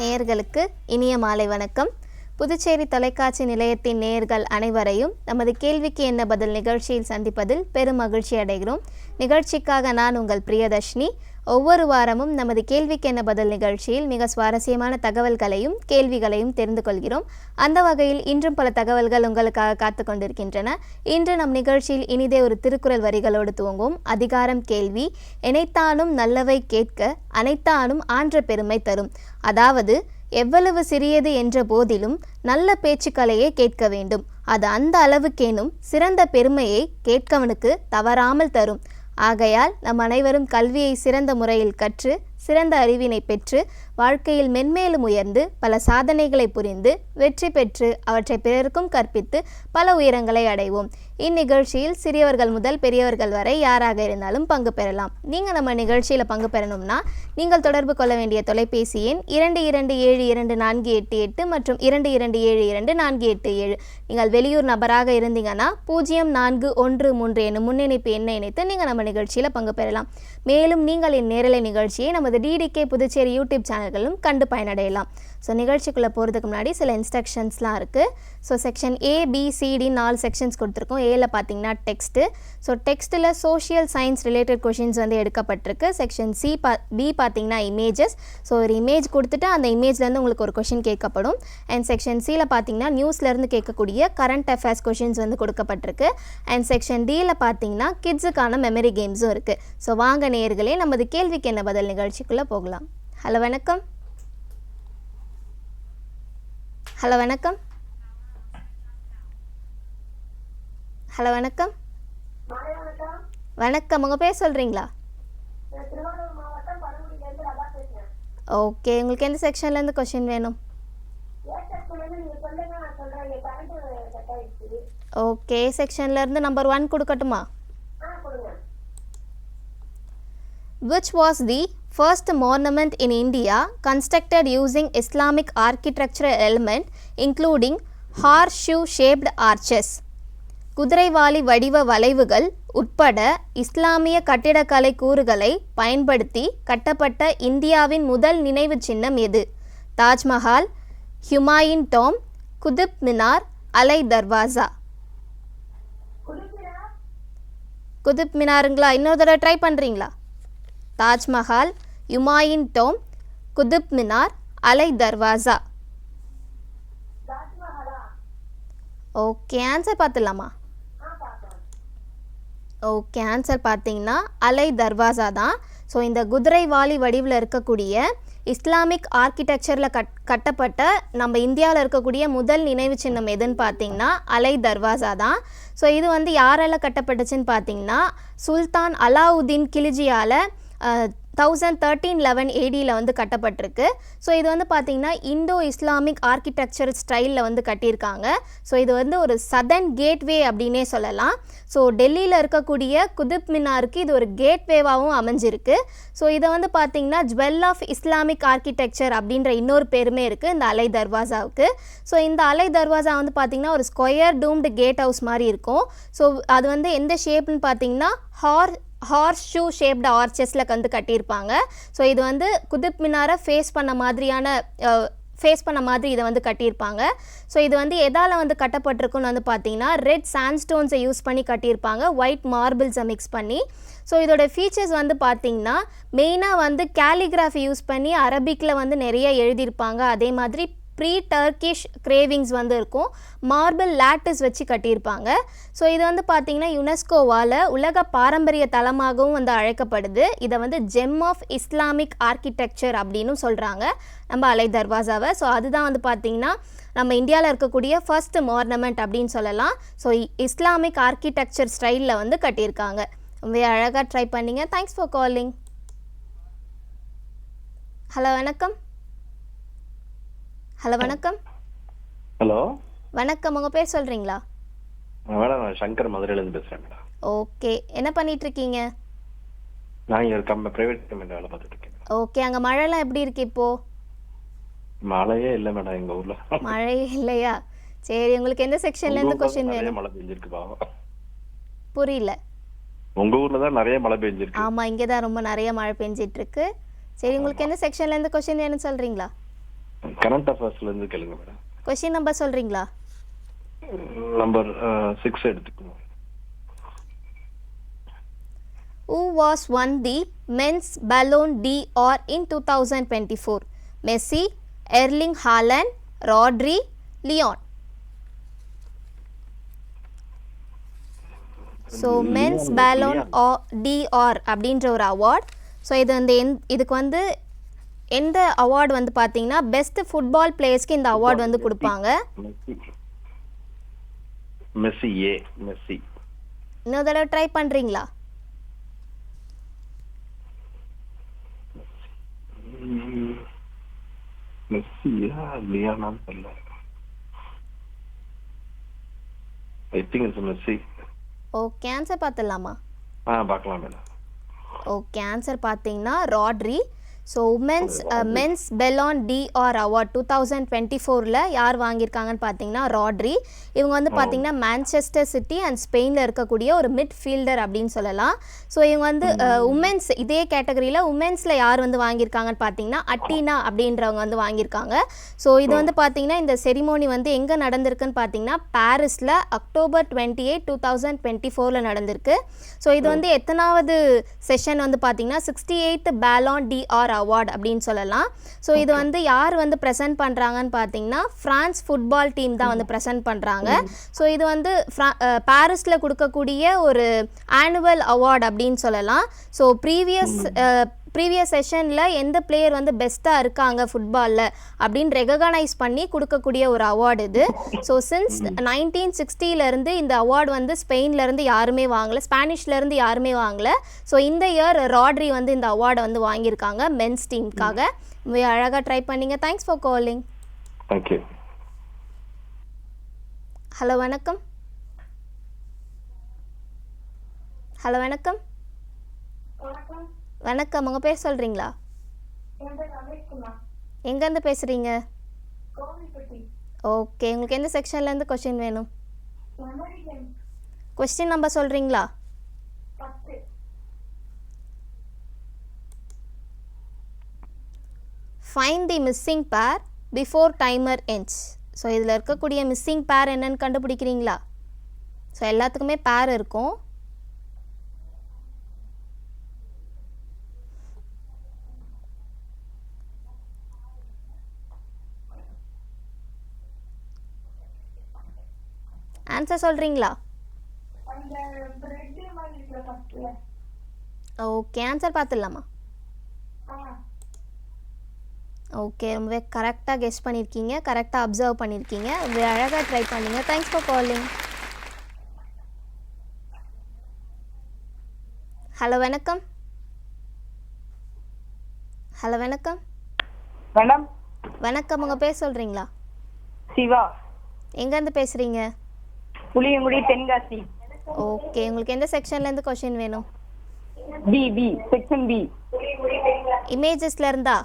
நேயர்களுக்கு இனிய மாலை வணக்கம். புதுச்சேரி தொலைக்காட்சி நிலையத்தின் நேயர்கள் அனைவரையும் நமது கேள்விக்கு என்ன பதில் நிகழ்ச்சியில் சந்திப்பதில் பெரும் மகிழ்ச்சி அடைகிறோம். நிகழ்ச்சிக்காக நான் உங்கள் பிரியதர்ஷினி. ஒவ்வொரு வாரமும் நமது கேள்விக்கு என்ன பதில் நிகழ்ச்சியில் மிக சுவாரஸ்யமான தகவல்களையும் கேள்விகளையும் தெரிந்து கொள்கிறோம். அந்த வகையில் இன்றும் பல தகவல்கள் உங்களுக்காக காத்து கொண்டிருக்கின்றன. இன்று நம் நிகழ்ச்சியில் இனிதே ஒரு திருக்குறள் வரிகளோடு துவங்கும். அதிகாரம் கேள்வி. எனைத்தானும் நல்லவை கேட்க அனைத்தானும் ஆன்ற பெருமை தரும். அதாவது எவ்வளவு சிறியது என்ற போதிலும் நல்ல பேச்சுக்களையே கேட்க வேண்டும். அது அந்த அளவுக்கேனும் சிறந்த பெருமையை கேட்கவனுக்கு தவறாமல் தரும். ஆகையால் நம் அனைவரும் கல்வியை சிறந்த முறையில் கற்று சிறந்த அறிவினை பெற்று வாழ்க்கையில் மென்மேலும் உயர்ந்து பல சாதனைகளை புரிந்து வெற்றி பெற்று அவற்றை பிறருக்கும் கற்பித்து பல உயரங்களை அடைவோம். இந்நிகழ்ச்சியில் சிறியவர்கள் முதல் பெரியவர்கள் வரை யாராக இருந்தாலும் பங்கு பெறலாம். நீங்கள் நம்ம நிகழ்ச்சியில் பங்கு பெறணும்னா நீங்கள் தொடர்பு கொள்ள வேண்டிய தொலைபேசி எண் 22722488 மற்றும் 22722487. நீங்கள் வெளியூர் நபராக இருந்தீங்கன்னா 0413 என்னும் முன்னிணைப்பு எண்ணை இணைத்து நீங்கள் நம்ம நிகழ்ச்சியில் பங்கு பெறலாம். மேலும் நீங்கள் இந்நேரலை நிகழ்ச்சியை நமது DDK புதுச்சேரி யூடியூப் சேனல்களும் கண்டு பயனடையலாம். ஸோ நிகழ்ச்சிக்குள்ளே போகிறதுக்கு முன்னாடி சில இன்ஸ்ட்ரக்ஷன்ஸ்லாம் இருக்குது. ஸோ செக்ஷன் ABCD 4 செக்ஷன்ஸ் கொடுத்துருக்கோம். ஏல பார்த்தீங்கன்னா டெக்ஸ்ட்டு. ஸோ டெக்ஸ்ட்டில் சோஷியல் சயின்ஸ் ரிலேட்டட் கொஷின்ஸ் வந்து எடுக்கப்பட்டிருக்கு. செக்ஷன் B பார்த்தீங்கன்னா இமேஜஸ். ஸோ ஒரு இமேஜ் கொடுத்துட்டு அந்த இமேஜ்லேருந்து உங்களுக்கு ஒரு கொஷின் கேட்கப்படும். அண்ட் செக்ஷன் Cயில் பார்த்தீங்கன்னா நியூஸ்லேருந்து கேட்கக்கூடிய கரண்ட் அஃபேர்ஸ் கொஷின்ஸ் வந்து கொடுக்கப்பட்டிருக்கு. அண்ட் செக்ஷன் Dயில் பார்த்தீங்கன்னா கிட்ஸுக்கான மெமரி கேம்ஸும் இருக்குது. ஸோ வாங்க நேயர்களே நமது கேள்விக்கு என்ன பதில் நிகழ்ச்சிக்குள்ளே போகலாம். ஹலோ வணக்கம். ஹலோ வணக்கம். ஹலோ வணக்கம். வணக்கம். உங்கள் பேர் சொல்கிறீங்களா? ஓகே, உங்களுக்கு எந்த செக்ஷன்லேருந்து கொஷின் வேணும்? ஓகே, செக்ஷன்லேருந்து நம்பர் 1 கொடுக்கட்டுமா? Which was the first monument in India constructed using Islamic architectural element including horseshoe-shaped arches? குதிரைவாலி வடிவ வளைவுகள் உட்பட இஸ்லாமிய கட்டிடக்கலை கூறுகளை பயன்படுத்தி கட்டப்பட்ட இந்தியாவின் முதல் நினைவு சின்னம் எது? தாஜ்மஹால், ஹுமாயூன் டோம், குதுப் மினார், அலை தர்வாசா. குதுப் மினாருங்களா? இன்னொரு தடவை ட்ரை பண்ணுறீங்களா? தாஜ்மஹால், ஹுமாயூன் டோம், குதுப் மினார், அலை தர்வாசா. ஓகே, ஆன்சர் பார்த்துடலாமா? ஓகே, ஆன்சர் பார்த்தீங்கன்னா அலை தர்வாசா தான். ஸோ இந்த குதிரைவாலி வடிவில் இருக்கக்கூடிய இஸ்லாமிக் ஆர்கிடெக்சரில் கட்டப்பட்ட நம்ம இந்தியாவில் இருக்கக்கூடிய முதல் நினைவு சின்னம் எதுன்னு பார்த்தீங்கன்னா அலை தர்வாசா தான். ஸோ இது வந்து யாரால் கட்டப்பட்டுச்சுன்னு பார்த்தீங்கன்னா சுல்தான் அலாவுதீன் கில்ஜியால் 1013-11 ADயில் வந்து கட்டப்பட்டிருக்கு. ஸோ இது வந்து பார்த்திங்கன்னா இந்தோ இஸ்லாமிக் ஆர்கிடெக்சர் ஸ்டைலில் வந்து கட்டியிருக்காங்க. ஸோ இது வந்து ஒரு சதர்ன் கேட்வே அப்படின்னே சொல்லலாம். ஸோ டெல்லியில் இருக்கக்கூடிய குதுப் மினாருக்கு இது ஒரு கேட்வேவாகவும் அமைஞ்சிருக்கு. ஸோ இதை வந்து பார்த்திங்கன்னா ஜுவல் ஆஃப் இஸ்லாமிக் ஆர்கிடெக்சர் அப்படின்ற இன்னொரு பேருமே இருக்குது இந்த அலை தர்வாசாவுக்கு. ஸோ இந்த அலை தர்வாசா வந்து பார்த்திங்கன்னா ஒரு ஸ்கொயர் டூம்டு கேட் ஹவுஸ் மாதிரி இருக்கும். ஸோ அது வந்து எந்த ஷேப்னு பார்த்திங்கன்னா ஹார்ஸ் ஷூ ஷேப்டு ஆர்ச்சஸில் வந்து கட்டியிருப்பாங்க. ஸோ இது வந்து குதுப் மினாரை ஃபேஸ் பண்ண மாதிரி இதை வந்து கட்டியிருப்பாங்க. ஸோ இது வந்து எதால் வந்து கட்டப்பட்டிருக்குன்னு வந்து பார்த்தீங்கன்னா ரெட் சாண்ட்ஸ்டோன்ஸை யூஸ் பண்ணி கட்டியிருப்பாங்க, ஒயிட் மார்பிள்ஸை மிக்ஸ் பண்ணி. ஸோ இதோட ஃபீச்சர்ஸ் வந்து பார்த்திங்கன்னா மெயினாக வந்து கேலிகிராஃபி யூஸ் பண்ணி அரபிக்கில் வந்து நிறைய எழுதியிருப்பாங்க. அதே மாதிரி ப்ரீ டர்க்கிஷ் கிரேவிங்ஸ் வந்து இருக்கும். மார்பிள் லேட்டிஸ் வச்சு கட்டியிருப்பாங்க. ஸோ இது வந்து பார்த்திங்கன்னா யுனெஸ்கோவால் உலக பாரம்பரிய தலமாகவும் வந்து அழைக்கப்படுது. இதை வந்து ஜெம் ஆஃப் இஸ்லாமிக் ஆர்கிடெக்சர் அப்படின்னு சொல்கிறாங்க நம்ம அலை தர்வாசாவை. ஸோ அதுதான் வந்து பார்த்திங்கன்னா நம்ம இந்தியாவில் இருக்கக்கூடிய ஃபர்ஸ்ட் மார்னமெண்ட் அப்படின்னு சொல்லலாம். ஸோ இஸ்லாமிக் ஆர்கிடெக்சர் ஸ்டைலில் வந்து கட்டியிருக்காங்க. ரொம்ப அழகாக ட்ரை பண்ணிங்க. Thanks for calling. ஹலோ வணக்கம். ஹலோ வணக்கம். ஹலோ வணக்கம். உங்கள் பேர் சொல்கிறீங்களா? மேடம் நான் சங்கர் மதுரையிலேருந்து பேசுகிறேன் மேடம். ஓகே, என்ன பண்ணிட்டு இருக்கீங்க? நான் இங்கே ஒரு ப்ரைவேட் கம்பெனியில் வேலை பார்த்துட்டு இருக்கேன். ஓகே, அங்கே மழைலாம் எப்படி இருக்கு இப்போ? மழையே இல்லை மேடம் எங்கள் ஊரில். மழையே இல்லையா? சரி, உங்களுக்கு எந்த செக்ஷன்லேருந்து கொஸ்டின் வேணும்? மழை பெஞ்சிருக்கு பாவம். புரியல. உங்கள் ஊரில் தான் நிறைய மழை பெஞ்சிருக்கு. ஆமாம், இங்கே தான் ரொம்ப நிறைய மழை பெஞ்சிட்டு இருக்கு. சரி, உங்களுக்கு எந்த செக்ஷன்லேருந்து கொஸ்டின் வேணும்னு சொல்கிறீங்களா? கரண்ட் அஃபேர்ஸ்ல இருந்து கேளுங்க மேடம். கொஸ்டின் நம்பர் சொல்கிறீங்களா? நம்பர் 6 எடுத்துக்கணும். Who was won the men's Ballon d'Or in 2024? Messi, Erling Haaland, Rodri, Leon. So men's Ballon d'Or அப்படின்ற ஒரு அவார்ட். ஸோ இது வந்து இதுக்கு வந்து எந்த அவார்டு வந்து பார்த்தீங்கன்னா பெஸ்ட் ஃபுட்பால் பிளேயர்ஸ்க்கு இந்த அவார்டு வந்து கொடுப்பாங்க. மெஸ்ஸி. மெஸ்ஸி. இன்னொரு தடவை ட்ரை பண்ணுறீங்களா? மெஸ்ஸியா லியானான்னு தெரியல. I think it's Messi. Okay, answer பார்த்துடலாமா? பார்க்கலாம் மேடம். ஓகே, ஆன்சர் பார்த்தீங்கன்னா Rodri. So men's Ballon d'Or award 2024 யார் வாங்கியிருக்காங்கன்னு பார்த்தீங்கன்னா ராட்ரி. இவங்க வந்து பார்த்தீங்கன்னா மான்செஸ்டர் சிட்டி அண்ட் ஸ்பெயினில் இருக்கக்கூடிய ஒரு மிட்ஃபீல்டர் அப்படின்னு சொல்லலாம். ஸோ இவங்க வந்து உமன்ஸ் இதே கேட்டகரியில் உமன்ஸில் யார் வந்து வாங்கியிருக்காங்கன்னு பார்த்தீங்கன்னா அட்டினா அப்படின்றவங்க வந்து வாங்கியிருக்காங்க. ஸோ இது வந்து பார்த்தீங்கன்னா இந்த செரிமோனி வந்து எங்கே நடந்திருக்குன்னு பார்த்தீங்கன்னா பாரிஸில் அக்டோபர் 28, 2024 நடந்திருக்கு. ஸோ இது வந்து எத்தனாவது செஷன் வந்து பார்த்தீங்கன்னா 68th பேலான் d'Or அவார்ட் அப்படின்னு சொல்லலாம். ஸோ இது வந்து யார் வந்து ப்ரெசென்ட் பண்ணுறாங்கன்னு பார்த்தீங்கன்னா ஃப்ரான்ஸ் ஃபுட்பால் டீம் தான் வந்து ப்ரெசென்ட் பண்ணுறாங்க. ஸோ இது வந்து பாரிஸில் கொடுக்கக்கூடிய ஒரு ஆனுவல் அவார்ட் அப்படின்னு சொல்லலாம். ஸோ ப்ரீவியஸ் செஷனில் எந்த பிளேயர் வந்து பெஸ்ட்டாக இருக்காங்க ஃபுட்பாலில் அப்படின்னு ரெகனைஸ் பண்ணி கொடுக்கக்கூடிய ஒரு அவார்டு இது. ஸோ சின்ஸ் 1960 இந்த அவார்டு வந்து ஸ்பெயின்லேருந்து யாருமே வாங்கலை, ஸ்பானிஷ்லேருந்து யாருமே வாங்கலை. ஸோ இந்த இயர் ராட்ரி வந்து இந்த அவார்டை வந்து வாங்கியிருக்காங்க மென்ஸ் டீமுக்காக. அழகாக ட்ரை பண்ணீங்க. Thanks for calling. Thank you. Hello வணக்கம். ஹலோ வணக்கம். வணக்கம், உங்கள் பேர் சொல்கிறீங்களா? எங்கேருந்து பேசுகிறீங்க? ஓகே, உங்களுக்கு எந்த செக்ஷன்லேருந்து கொஸ்டின் வேணும்? கொஸ்டின் நம்பர் சொல்கிறீங்களா? ஃபைண்ட் தி மிஸ்ஸிங் பேர் பிஃபோர் டைமர் எண்ட்ஸ். ஸோ இதில் இருக்கக்கூடிய மிஸ்ஸிங் பேர் என்னன்னு கண்டுபிடிக்கிறீங்களா? ஸோ எல்லாத்துக்குமே பேர் இருக்கும். ஆன்சர் சொல்கிறீங்களா? ஓகே, ஆன்சர் பார்த்துடலாமா? ஓகே, ரொம்பவே கரெக்டாக கெஸ் பண்ணியிருக்கீங்க, கரெக்டாக அப்சர்வ் பண்ணியிருக்கீங்க, ரொம்ப அழகாக ட்ரை பண்ணீங்க. Thanks for calling. ஹலோ வணக்கம். ஹலோ வணக்கம். மேடம் வணக்கம், உங்கள் பேர் சொல்கிறீங்களா? சிவா. எங்கேருந்து பேசுகிறீங்க? புளியங்குடி, தென்காசி. ஓகே, உங்களுக்கு எந்த செக்ஷன்லேருந்து கொஷின் வேணும்? B section B. இமேஜஸ்ல இருந்தா?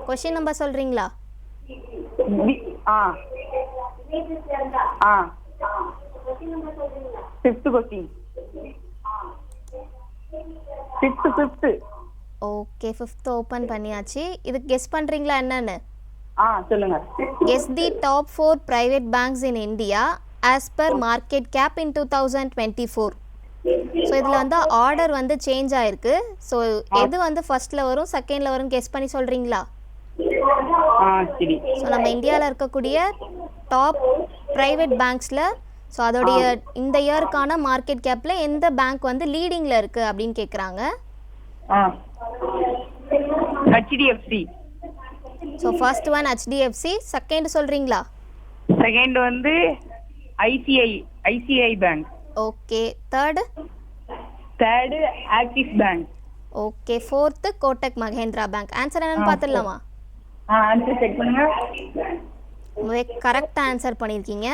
கொஷின் நம்பர் சொல்கிறீங்களா? Fifth question. Fifth. Okay, fifth open பண்ணியாச்சு. இதுக்கு கெஸ் பண்ணுறீங்களா என்னன்னு? சொல்லுங்க. Guess the top 4 private banks in India as per market cap in 2024. So இதில் வந்து ஆர்டர் வந்து சேஞ்ச் ஆயிருக்கு. ஸோ எது வந்து ஃபர்ஸ்ட்டில் வரும் செகண்டில் வரும் கெஸ் பண்ணி சொல்கிறீங்களா? ஸோ நம்ம இந்தியாவில் இருக்கக்கூடிய டாப் ப்ரைவேட் பேங்க்ஸில் ஸோ அதோடைய இந்த இயருக்கான மார்க்கெட் கேப்பில் எந்த பேங்க் வந்து லீடிங்கில் இருக்குது அப்படின்னு கேட்குறாங்க. HDFC. So first one HDFC. Second சொல்கிறீங்களா? செகண்ட் வந்து ICI bank. Okay, third Axis bank. Okay, fourth Kotak Mahindra bank. Answer என்னன்னு பார்த்துடலாமா? ஆன்சர் செக் பண்ணுங்க. கரெக்டாக ஆன்சர் பண்ணியிருக்கீங்க.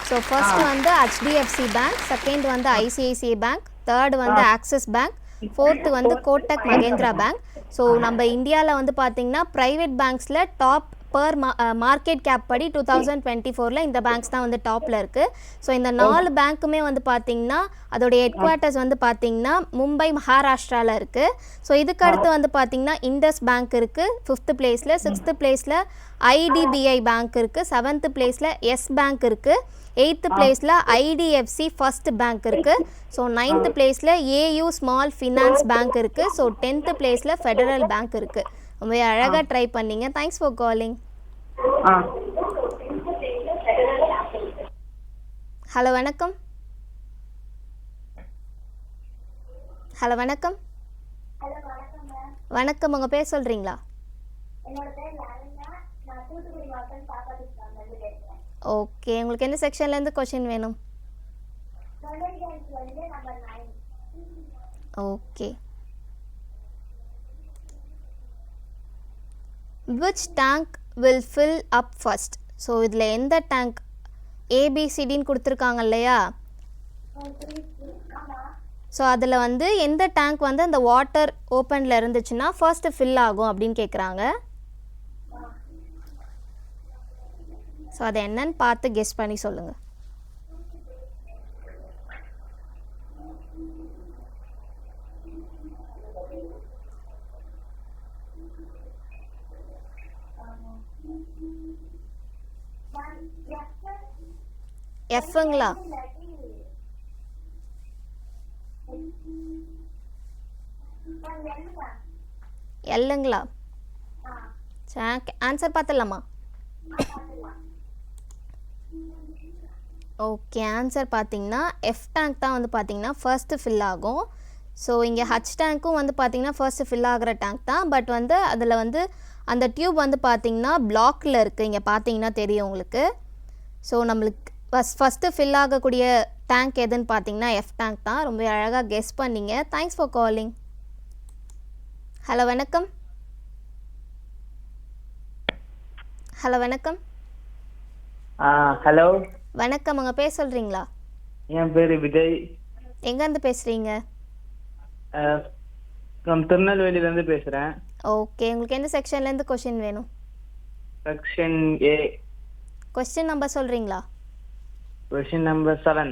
ஸோ ஃபர்ஸ்ட் வந்து HDFC பேங்க், செகண்ட் வந்து ICICI பேங்க், தேர்டு வந்து ஆக்சிஸ் பேங்க், ஃபோர்த்து வந்து கோட்டக் மஹேந்திரா பேங்க். ஸோ நம்ம இந்தியாவில் வந்து பார்த்திங்கன்னா ப்ரைவேட் பேங்க்ஸில் டாப் பர் மார்க்கெட் கேப் படி 2024 இந்த பேங்க்ஸ் தான் வந்து டாப்பில் இருக்குது. ஸோ இந்த 4 பேங்க்குமே வந்து பார்த்திங்கன்னா அதோடைய ஹெட் குவார்ட்டர்ஸ் வந்து பார்த்திங்கன்னா மும்பை மகாராஷ்டிராவில் இருக்குது. ஸோ இதுக்கு அடுத்து வந்து பார்த்திங்கன்னா இண்டஸ் பேங்க் இருக்குது 5th பிளேஸில். 6th பிளேஸில் ஐடிபிஐ பேங்க் இருக்குது. 7th பிளேஸில் எஸ் பேங்க் இருக்குது. 8th பிளேஸில் ஐடிஎஃப்சி ஃபர்ஸ்ட் பேங்க் இருக்குது. ஸோ 9th பிளேஸில் ஏயு ஸ்மால் ஃபினான்ஸ் பேங்க் இருக்குது. ஸோ 10th பிளேஸில் ஃபெடரல் பேங்க் இருக்குது. ரொம்ப அழகாக ட்ரை பண்ணீங்க. Thanks for calling. Ah hello வணக்கம். ஹலோ வணக்கம். வணக்கம், உங்கள் பேர் சொல்கிறீங்களா? ஓகே, உங்களுக்கு எந்த செக்ஷன்லேருந்து கொஷின் வேணும்? Okay. Which tank will fill up first? So இதில் எந்த டேங்க் ஏபிசிடின்னு கொடுத்துருக்காங்க இல்லையா? ஸோ அதில் வந்து எந்த டேங்க் வந்து அந்த வாட்டர் ஓப்பனில் இருந்துச்சுன்னா ஃபர்ஸ்ட்டு ஃபில் ஆகும் அப்படின்னு கேட்குறாங்க. ஸோ அதை என்னன்னு பார்த்து கெஸ் பண்ணி சொல்லுங்கள். எஃப்ங்களா? எல்லுங்களா? ஆன்சர் பார்த்துடலாமா? ஓகே, ஆன்சர் பார்த்தீங்கன்னா எஃப் டேங்க் தான் வந்து பார்த்தீங்கன்னா ஃபர்ஸ்ட்டு ஃபில் ஆகும். ஸோ இங்கே ஹச் டேங்க்கும் வந்து பார்த்தீங்கன்னா ஃபர்ஸ்ட்டு ஃபில் ஆகிற டேங்க் தான். பட் வந்து அதில் வந்து அந்த டியூப் வந்து பார்த்தீங்கன்னா பிளாக்கில் இருக்குது. இங்கே பார்த்தீங்கன்னா தெரியும் உங்களுக்கு. ஸோ நம்மளுக்கு ஃபஸ்ட்டு ஃபில் ஆகக்கூடிய டேங்க் எதுன்னு பார்த்தீங்கன்னா எஃப் டேங்க் தான். ரொம்ப அழகாக கெஸ் பண்ணிங்க. Thanks for calling. ஹலோ வணக்கம். ஹலோ வணக்கம். ஹலோ வணக்கம், உங்கள் பேர் சொல்கிறீங்களா? என் பேர் விஜய். எங்கேருந்து பேசுகிறீங்க? திருநெல்வேலியிலேருந்து பேசுகிறேன். ஓகே, உங்களுக்கு எந்த செக்ஷன்லேருந்து கொஷின் வேணும்? Section A. கொஸ்டின் நம்பர் சொல்கிறீங்களா? Question number 7.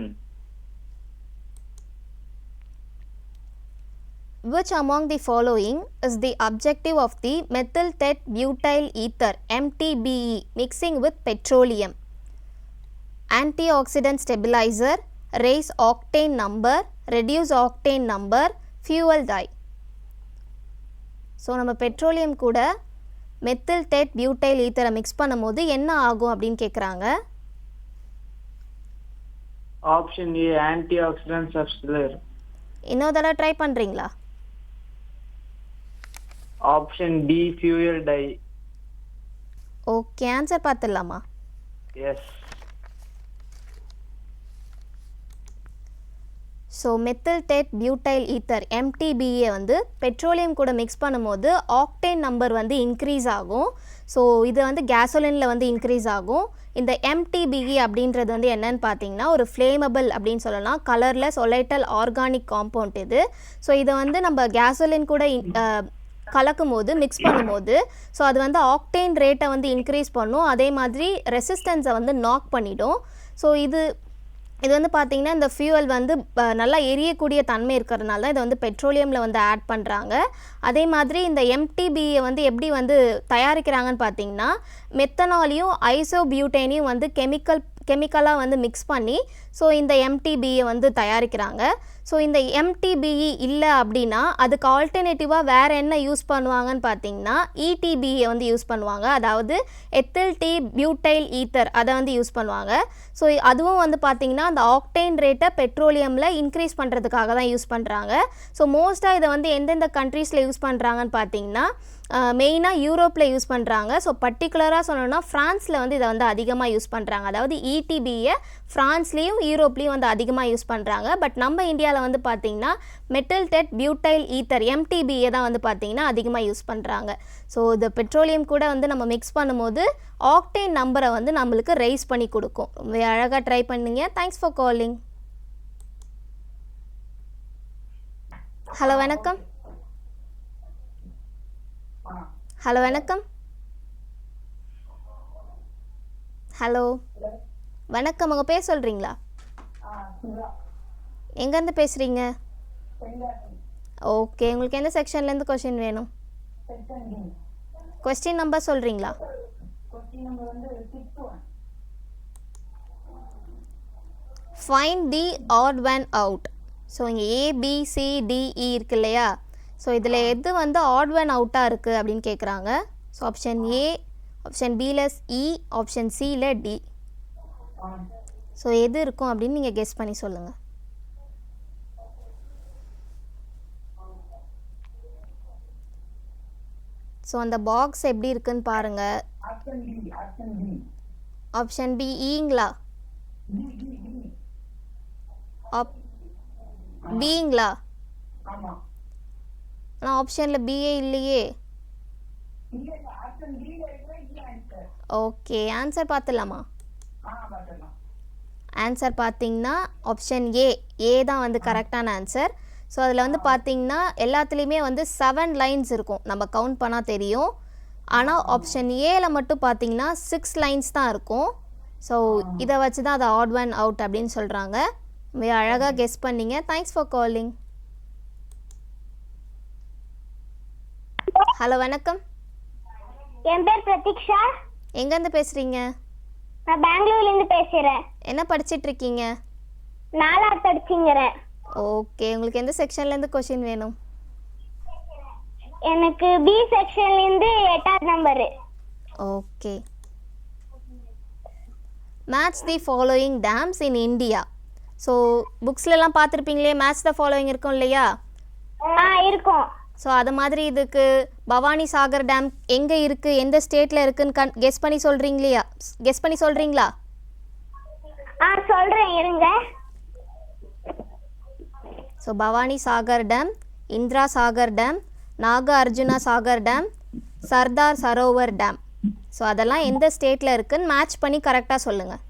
Which among the following is the objective of the methyl tet butyl ether MTBE mixing with petroleum? Antioxidant stabilizer, raise octane number, reduce octane number, fuel dye. So நம்ம petroleum கூட methyl டெட் butyl ஈத்தரை mix பண்ணும்போது என்ன ஆகும் அப்படின்னு கேட்குறாங்க. Option A antioxidant சப்ஸ்டிலேர். இன்னொரு தடவை ட்ரை பண்ணுறீங்களா? Option D fuel dye. Okay, answer பார்த்துடலாமா? எஸ். ஸோ மெத்தில் டெட் பியூட்டைல் ஈத்தர் எம்டிபிஏ வந்து பெட்ரோலியம் கூட மிக்ஸ் பண்ணும்போது ஆக்டேன் நம்பர் வந்து இன்க்ரீஸ் ஆகும். ஸோ இது வந்து கேசோலினில் வந்து இன்க்ரீஸ் ஆகும். இந்த எம்டிபிஇ அப்படின்றது வந்து என்னன்னு பார்த்தீங்கன்னா ஒரு ஃப்ளேமபிள் அப்படின்னு சொல்லலாம், கலர்லெஸ் ஒலைட்டல் ஆர்கானிக் காம்பவுண்ட் இது. ஸோ இதை வந்து நம்ம கேசோலின் கூட கலக்கும் போது மிக்ஸ் பண்ணும்போது ஸோ அது வந்து ஆக்டேன் ரேட்டை வந்து இன்க்ரீஸ் பண்ணும். அதே மாதிரி ரெசிஸ்டன்ஸை வந்து நாக் பண்ணிடும். ஸோ இது வந்து பார்த்திங்கன்னா இந்த ஃபியூவல் வந்து நல்லா எரியக்கூடிய தன்மை இருக்கிறதுனால இதை வந்து பெட்ரோலியமில் வந்து ஆட் பண்ணுறாங்க. அதே மாதிரி இந்த எம்டிபியை வந்து எப்படி வந்து தயாரிக்கிறாங்கன்னு பார்த்தீங்கன்னா மெத்தனாலையும் ஐசோபியூட்டேனையும் வந்து கெமிக்கலாக வந்து மிக்ஸ் பண்ணி ஸோ இந்த எம்டிபியை வந்து தயாரிக்கிறாங்க. ஸோ இந்த எம்டிபிஇ இல்லை அப்படின்னா அதுக்கு ஆல்டர்னேட்டிவாக வேறு என்ன யூஸ் பண்ணுவாங்கன்னு பார்த்தீங்கன்னா இடிபியை வந்து யூஸ் பண்ணுவாங்க. அதாவது எத்தில் டி பியூட்டைல் ஈத்தர் அதை வந்து யூஸ் பண்ணுவாங்க. ஸோ அதுவும் வந்து பார்த்திங்கன்னா அந்த ஆக்டேன் ரேட்டை பெட்ரோலியமில் இன்க்ரீஸ் பண்ணுறதுக்காக தான் யூஸ் பண்ணுறாங்க. ஸோ மோஸ்ட்டாக இதை வந்து எந்தெந்த கண்ட்ரீஸில் யூஸ் பண்ணுறாங்கன்னு பார்த்தீங்கன்னா மெயினாக யூரோப்பில் யூஸ் பண்ணுறாங்க. ஸோ பர்டிகுலராக சொல்லணும்னா ஃப்ரான்ஸில் வந்து இதை வந்து அதிகமாக யூஸ் பண்ணுறாங்க. அதாவது இடிபியை ஃப்ரான்ஸ்லேயும் யூரோப்லேயும் வந்து அதிகமாக யூஸ் பண்ணுறாங்க. பட் நம்ம இந்தியாவில் வந்து பார்த்திங்கன்னா மெட்டல் டெட் பியூட்டைல் ஈத்தர் எம்டிபியை தான் வந்து பார்த்திங்கன்னா அதிகமாக யூஸ் பண்ணுறாங்க. ஸோ இந்த பெட்ரோலியம் கூட வந்து நம்ம மிக்ஸ் பண்ணும்போது ஆக்டேன் நம்பரை வந்து நம்மளுக்கு ரைஸ் பண்ணி கொடுக்கும். ரொம்ப அழகாக ட்ரை பண்ணிங்க. Thanks for calling. ஹலோ வணக்கம். ஹலோ வணக்கம். ஹலோ வணக்கம், உங்கள் பேர் சொல்கிறீங்களா? எங்கேருந்து பேசுகிறீங்க? ஓகே, உங்களுக்கு எந்த செக்ஷன்லேருந்து கொஷின் வேணும்? கொஸ்டின் நம்பர் சொல்கிறீங்களா? Find the odd one out. So இங்கே ABCDE இருக்கு இல்லையா? ஸோ இதில் எது வந்து ஆட் ஒன் அவுட்டாக இருக்குது அப்படின்னு கேட்குறாங்க. ஸோ ஆப்ஷன் A, ஆப்ஷன் Bல E, ஆப்ஷன் Cல D. ஸோ எது இருக்கும் அப்படின்னு நீங்கள் கெஸ் பண்ணி சொல்லுங்கள். ஸோ அந்த பாக்ஸ் எப்படி இருக்குன்னு பாருங்கள். Option B ஈங்களா? பிங்களா? ஆனால் ஆப்ஷனில் பிஏ இல்லையே. ஓகே, ஆன்சர் பார்த்துடலாமா? ஆன்சர் பார்த்தீங்கன்னா ஆப்ஷன் ஏ தான் வந்து கரெக்டான ஆன்சர். ஸோ அதில் வந்து பார்த்தீங்கன்னா எல்லாத்துலேயுமே வந்து 7 லைன்ஸ் இருக்கும், நம்ம கவுண்ட் பண்ணால் தெரியும். ஆனால் ஆப்ஷன் ஏல மட்டும் பார்த்தீங்கன்னா 6 லைன்ஸ் தான் இருக்கும். ஸோ இதை வச்சு தான் அதை ஆட் ஒன் அவுட் அப்படின்னு சொல்கிறாங்க. மிக அழகாக கெஸ் பண்ணீங்க. Thanks for calling. ஹலோ வணக்கம். என் பேர் பிரதீக்ஷா. எங்கேருந்து பேசுகிறீங்க? நான் பெங்களூர்லேருந்து பேசுகிறேன். என்ன படிச்சிட்டு இருக்கீங்க? 4வது படிச்சுங்கிறேன். ஓகே, உங்களுக்கு எந்த செக்ஷன்லேருந்து கொஷின் வேணும்? எனக்கு பி செக்ஷன்லேருந்து 8வது number. Okay. Match the following dams in India. So புக்ஸ்லலாம் பார்த்துருப்பீங்களே, மேட்ச் த ஃபாலோயிங் இருக்கும் இல்லையா? இருக்கும். ஸோ அது மாதிரி இதுக்கு பவானி சாகர் டேம் எங்கே இருக்குது, எந்த ஸ்டேட்டில் இருக்குன்னு கெஸ் பண்ணி சொல்கிறீங்களா? சொல்கிறேன், இருங்க. So Bhavani Sagar dam, Indira Sagar dam, Naga Arjuna Sagar dam, Sardar Sarovar dam. So அதெல்லாம் எந்த ஸ்டேட்டில் இருக்குன்னு மேட்ச் பண்ணி கரெக்டாக சொல்லுங்கள்.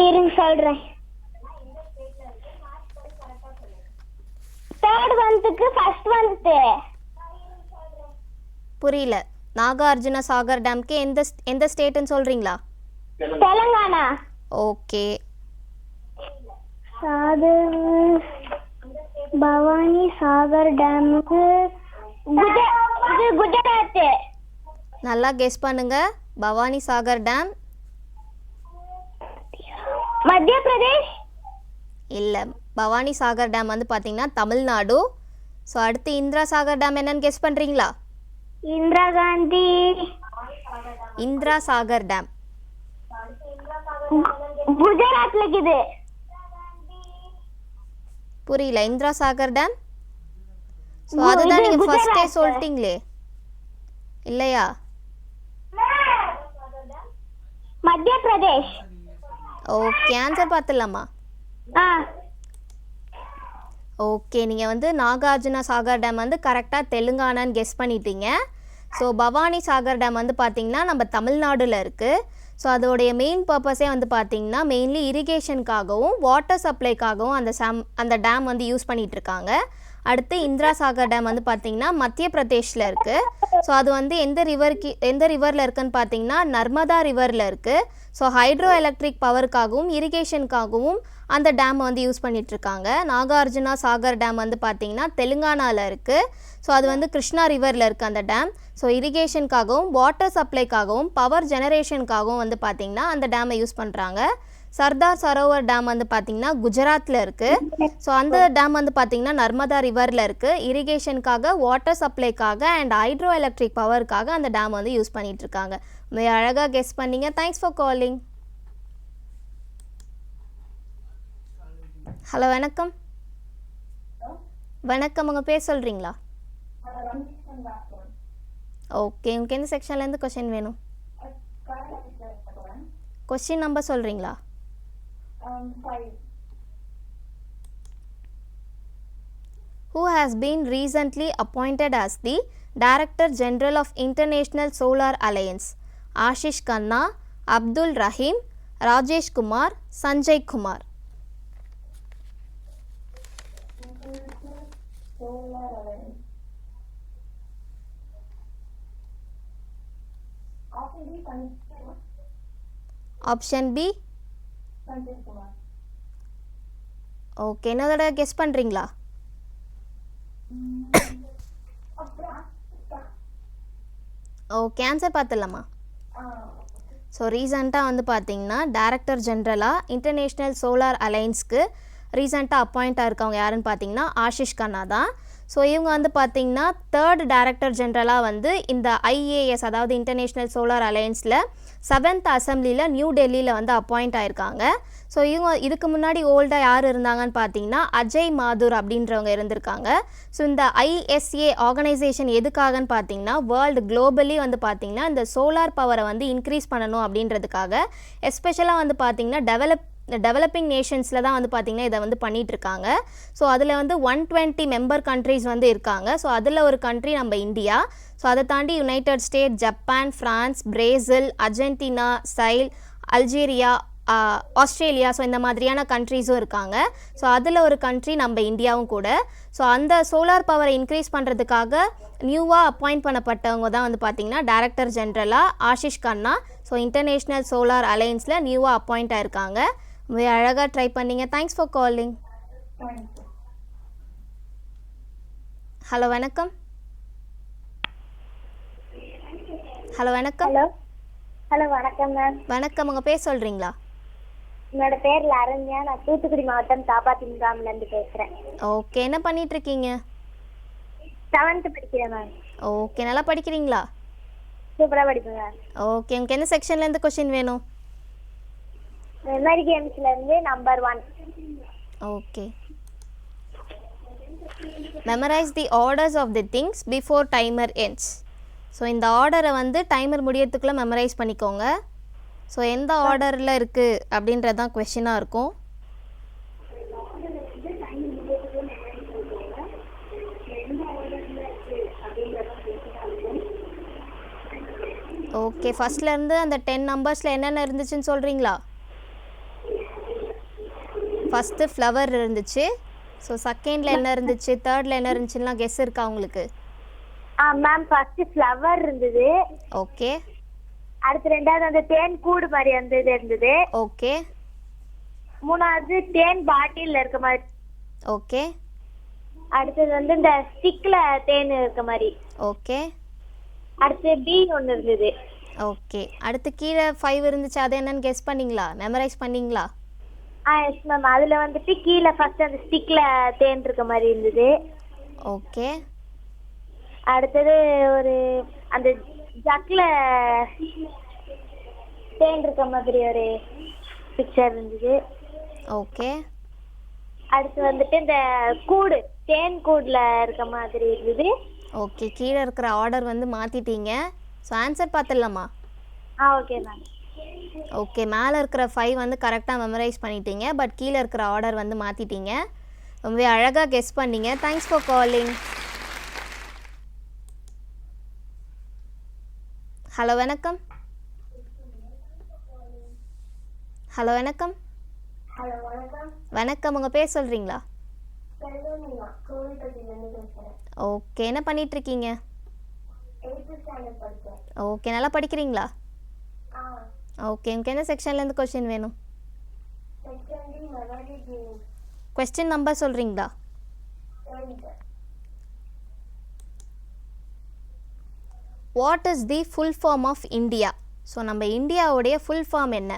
இருங்க சொல்கிறேன். 3rd மந்த்துக்கு ஃபர்ஸ்ட் மந்த்து. புரியல. நாகார்ஜுன சாகர் டேம்க்கு எந்த ஸ்டேட்டுன்னு சொல்கிறீங்களா? தெலுங்கானா. ஓகே. பவானி சாகர் டேமுக்கு குஜராத். நல்லா கெஸ் பண்ணுங்க. பவானி சாகர் டேம் மத்திய பிரதேஷ். இல்லை, பவானி சாகர் டேம் வந்து பார்த்தீங்கன்னா தமிழ்நாடு. ஸோ அடுத்து இந்திரா சாகர் டேம் என்னன்னு கெஸ் பண்ணுறீங்களா? இந்திரா காந்தி. இந்திரா சாகர் டேம் குஜராத்ல இருக்குது. புரியல. இந்திரா சாகர் டேம். ஸோ அதுதான் நீங்கள் ஃபர்ஸ்டே சொல்லிட்டீங்களே இல்லையா? மத்திய பிரதேஷ். ஓகே, ஆன்சர் பார்த்துடலாமா? ஓகே, நீங்கள் வந்து நாகார்ஜுனா சாகர் டேம் வந்து கரெக்டாக தெலுங்கானான்னு கெஸ் பண்ணிட்டீங்க. ஸோ பவானி சாகர் டேம் வந்து பார்த்திங்கன்னா நம்ம தமிழ்நாடுல இருக்குது. ஸோ அதோடைய மெயின் பர்பஸே வந்து பார்த்திங்கன்னா மெயின்லி இரிகேஷனுக்காகவும் வாட்டர் சப்ளைக்காகவும் அந்த டேம் வந்து யூஸ் பண்ணிகிட்ருக்காங்க. அடுத்து இந்திரா சாகர் டேம் வந்து பார்த்திங்கன்னா மத்திய பிரதேஷில் இருக்குது. ஸோ அது வந்து எந்த ரிவரில் இருக்குதுன்னு பார்த்தீங்கன்னா நர்மதா ரிவரில் இருக்குது. ஸோ ஹைட்ரோ எலக்ட்ரிக் பவருக்காகவும் இரிகேஷனுக்காகவும் அந்த டேமை வந்து யூஸ் பண்ணிகிட்ருக்காங்க. நாகார்ஜுனா சாகர் டேம் வந்து பார்த்திங்கன்னா தெலுங்கானாவில் இருக்குது. ஸோ அது வந்து கிருஷ்ணா ரிவரில் இருக்குது அந்த டேம். ஸோ இரிகேஷனுக்காகவும் வாட்டர் சப்ளைக்காகவும் பவர் ஜெனரேஷனுக்காகவும் வந்து பார்த்திங்கன்னா அந்த டேமை யூஸ் பண்ணுறாங்க. சர்தார் சரோவர் டேம் வந்து பார்த்திங்கன்னா குஜராத்தில் இருக்குது. ஸோ அந்த டேம் வந்து பார்த்திங்கன்னா நர்மதா ரிவரில் இருக்குது. இரிகேஷனுக்காக வாட்டர் சப்ளைக்காக அண்ட் ஹைட்ரோ எலக்ட்ரிக் பவருக்காக அந்த டேம் வந்து யூஸ் பண்ணிகிட்ருக்காங்க. மிக அழகாக கெஸ் பண்ணீங்க. Thanks for calling. ஹலோ வணக்கம். வணக்கம், உங்கள் பேர் சொல்கிறீங்களா? ஓகே, உங்களுக்கு எந்த செக்ஷன்லேருந்து கொஷின் வேணும்? கொஸ்டின் நம்பர் சொல்கிறீங்களா? Who has been recently appointed as the Director General of International Solar Alliance? Ashish Khanna, Abdul Rahim, Rajesh Kumar, Sanjay Kumar. Option B. Okay, என்னோட கெஸ் பண்ணுறீங்களா? ஓகே, ஆன்சர் பார்த்துடலாமா? So ரீசெண்டாக வந்து பார்த்தீங்கன்னா director ஜென்ரலாக international solar அலைன்ஸ்க்கு ரீசெண்டாக அப்பாயிண்ட்டாக இருக்கவங்க யாருன்னு பார்த்தீங்கன்னா ஆஷிஷ் கன்னா தான். ஸோ இவங்க வந்து பார்த்தீங்கன்னா 3rd டைரக்டர் ஜென்ரலாக வந்து இந்த IAS அதாவது இன்டர்நேஷ்னல் சோலார் அலையன்ஸில் 7th அசம்பிளியில் நியூ டெல்லியில் வந்து அப்பாயிண்ட் ஆயிருக்காங்க. ஸோ இவங்க இதுக்கு முன்னாடி ஓல்டாக யார் இருந்தாங்கன்னு பார்த்தீங்கன்னா அஜய் மாதுர் அப்படின்றவங்க இருந்திருக்காங்க. ஸோ இந்த ISA ஆர்கனைசேஷன் எதுக்காகன்னு பார்த்தீங்கன்னா வேர்ல்டு குளோபலி வந்து பார்த்தீங்கன்னா இந்த சோலார் பவரை வந்து இன்க்ரீஸ் பண்ணணும் அப்படின்றதுக்காக, எஸ்பெஷலாக வந்து பார்த்தீங்கன்னா டெவலப்பிங் நேஷன்ஸில் தான் வந்து பார்த்திங்கன்னா இதை வந்து பண்ணிகிட்ருக்காங்க. ஸோ அதில் வந்து 120 மெம்பர் கண்ட்ரீஸ் வந்து இருக்காங்க. ஸோ அதில் ஒரு கண்ட்ரி நம்ம இந்தியா. ஸோ அதை தாண்டி united state, Japan, France, Brazil, Argentina, Chile, Algeria, Australia, so இந்த மாதிரியான கண்ட்ரீஸும் இருக்காங்க. ஸோ அதில் ஒரு கண்ட்ரி நம்ம இந்தியாவும் கூட. ஸோ அந்த சோலார் பவரை இன்க்ரீஸ் பண்ணுறதுக்காக நியூவாக அப்பாயிண்ட் பண்ணப்பட்டவங்க தான் வந்து பார்த்திங்கன்னா டைரக்டர் ஜென்ரலாக ஆஷிஷ் கன்னா. ஸோ இன்டர்நேஷ்னல் சோலார் அலையன்ஸில் நியூவாக அப்பாயிண்ட் ஆயிருக்காங்க. அழகாக ட்ரை பண்ணீங்க. Thanks for calling. ஹலோ வணக்கம். ஹலோ வணக்கம். ஹலோ வணக்கம் மேம். வணக்கம், உங்கள் பேர் சொல்கிறீங்களா? என்னோட பேர் லரண்யா. நான் தூத்துக்குடி மாவட்டம் தாப்பாத்தின்காம்லேருந்து பேசுகிறேன். ஓகே, என்ன பண்ணிகிட்ருக்கீங்க? 7th படிக்கிறேன் மேம். ஓகே, நல்லா படிக்கிறீங்களா? சூப்பராக படிப்பேன் மேம். ஓகே, உங்களுக்கு என்ன செக்ஷன்லேருந்து கொஷின் வேணும்? மெமரி கேம்ஸ்லேருந்து number 1. Okay. Memorize the orders of the things before timer ends. So இந்த ஆர்டரை வந்து டைமர் முடியறதுக்குள்ளே மெமரைஸ் பண்ணிக்கோங்க. ஸோ எந்த ஆர்டரில் இருக்குது அப்படின்றது தான் கொஷினாக இருக்கும். ஓகே, ஃபஸ்ட்லேருந்து அந்த 10 நம்பர்ஸில் என்னென்ன இருந்துச்சுன்னு சொல்கிறீங்களா? ஃபஸ்ட்டு ஃப்ளவர் இருந்துச்சு. ஸோ செகண்டில் என்ன இருந்துச்சு, தேர்டில் என்ன இருந்துச்சுன்னா கெஸ் இருக்கா உங்களுக்கு? மேம் ஃபர்ஸ்ட் ஃப்ளவர் இருந்தது. ஓகே. அடுத்து 2வது அந்த தேன் கூடு மாதிரி அந்த இது இருந்தது. ஓகே. 3வது தேன் பாட்டில் இருக்க மாதிரி. ஓகே. அடுத்தது வந்து இந்த ஸ்டிக்ல தேன் இருக்க மாதிரி. ஓகே. அடுத்து பி ஒன்று இருந்தது. ஓகே. அடுத்து கீழே 5 இருந்துச்சு, அது என்னன்னு கெஸ் பண்ணீங்களா, மெமரைஸ் பண்ணீங்களா? Yes ma'am. அதில் வந்துட்டு கீழே ஃபர்ஸ்ட் அந்த ஸ்டிக்ல தேன் இருக்க மாதிரி இருந்தது. ஓகே. அடுத்தது ஒரு அந்த ஜக்ல தேன் இருக்க மாதிரி ஒரு பிக்சர் இருந்தது. ஓகே. அடுத்து வந்துட்டு இந்த கூடு தேன் கூடுல இருக்க மாதிரி இருந்தது. ஓகே, கீழே இருக்கிற ஆர்டர் வந்து மாற்றிட்டீங்க. ஸோ ஆன்சர் பார்த்துடலாமா? Okay ma'am. ஓகே, மேலே இருக்கிற 5 வந்து கரெக்டாக மெமரைஸ் பண்ணிட்டீங்க. பட் கீழே இருக்கிற ஆர்டர் வந்து மாற்றிட்டீங்க. ரொம்ப அழகாக கெஸ் பண்ணீங்க. Thanks for calling. ஹலோ வணக்கம். ஹலோ வணக்கம். வணக்கம், உங்கள் பேர் சொல்கிறீங்களா? ஓகே, என்ன பண்ணிகிட்ருக்கீங்க? ஓகே, நல்லா படிக்கிறீங்களா? ஓகே, உங்களுக்கு என்ன செக்ஷன்லேருந்து கொஸ்டின் வேணும்? கொஸ்டின் நம்பர் சொல்கிறீங்களா? What is the full form of India? So நம்ம இந்தியாவுடைய ஃபுல் ஃபார்ம் என்ன?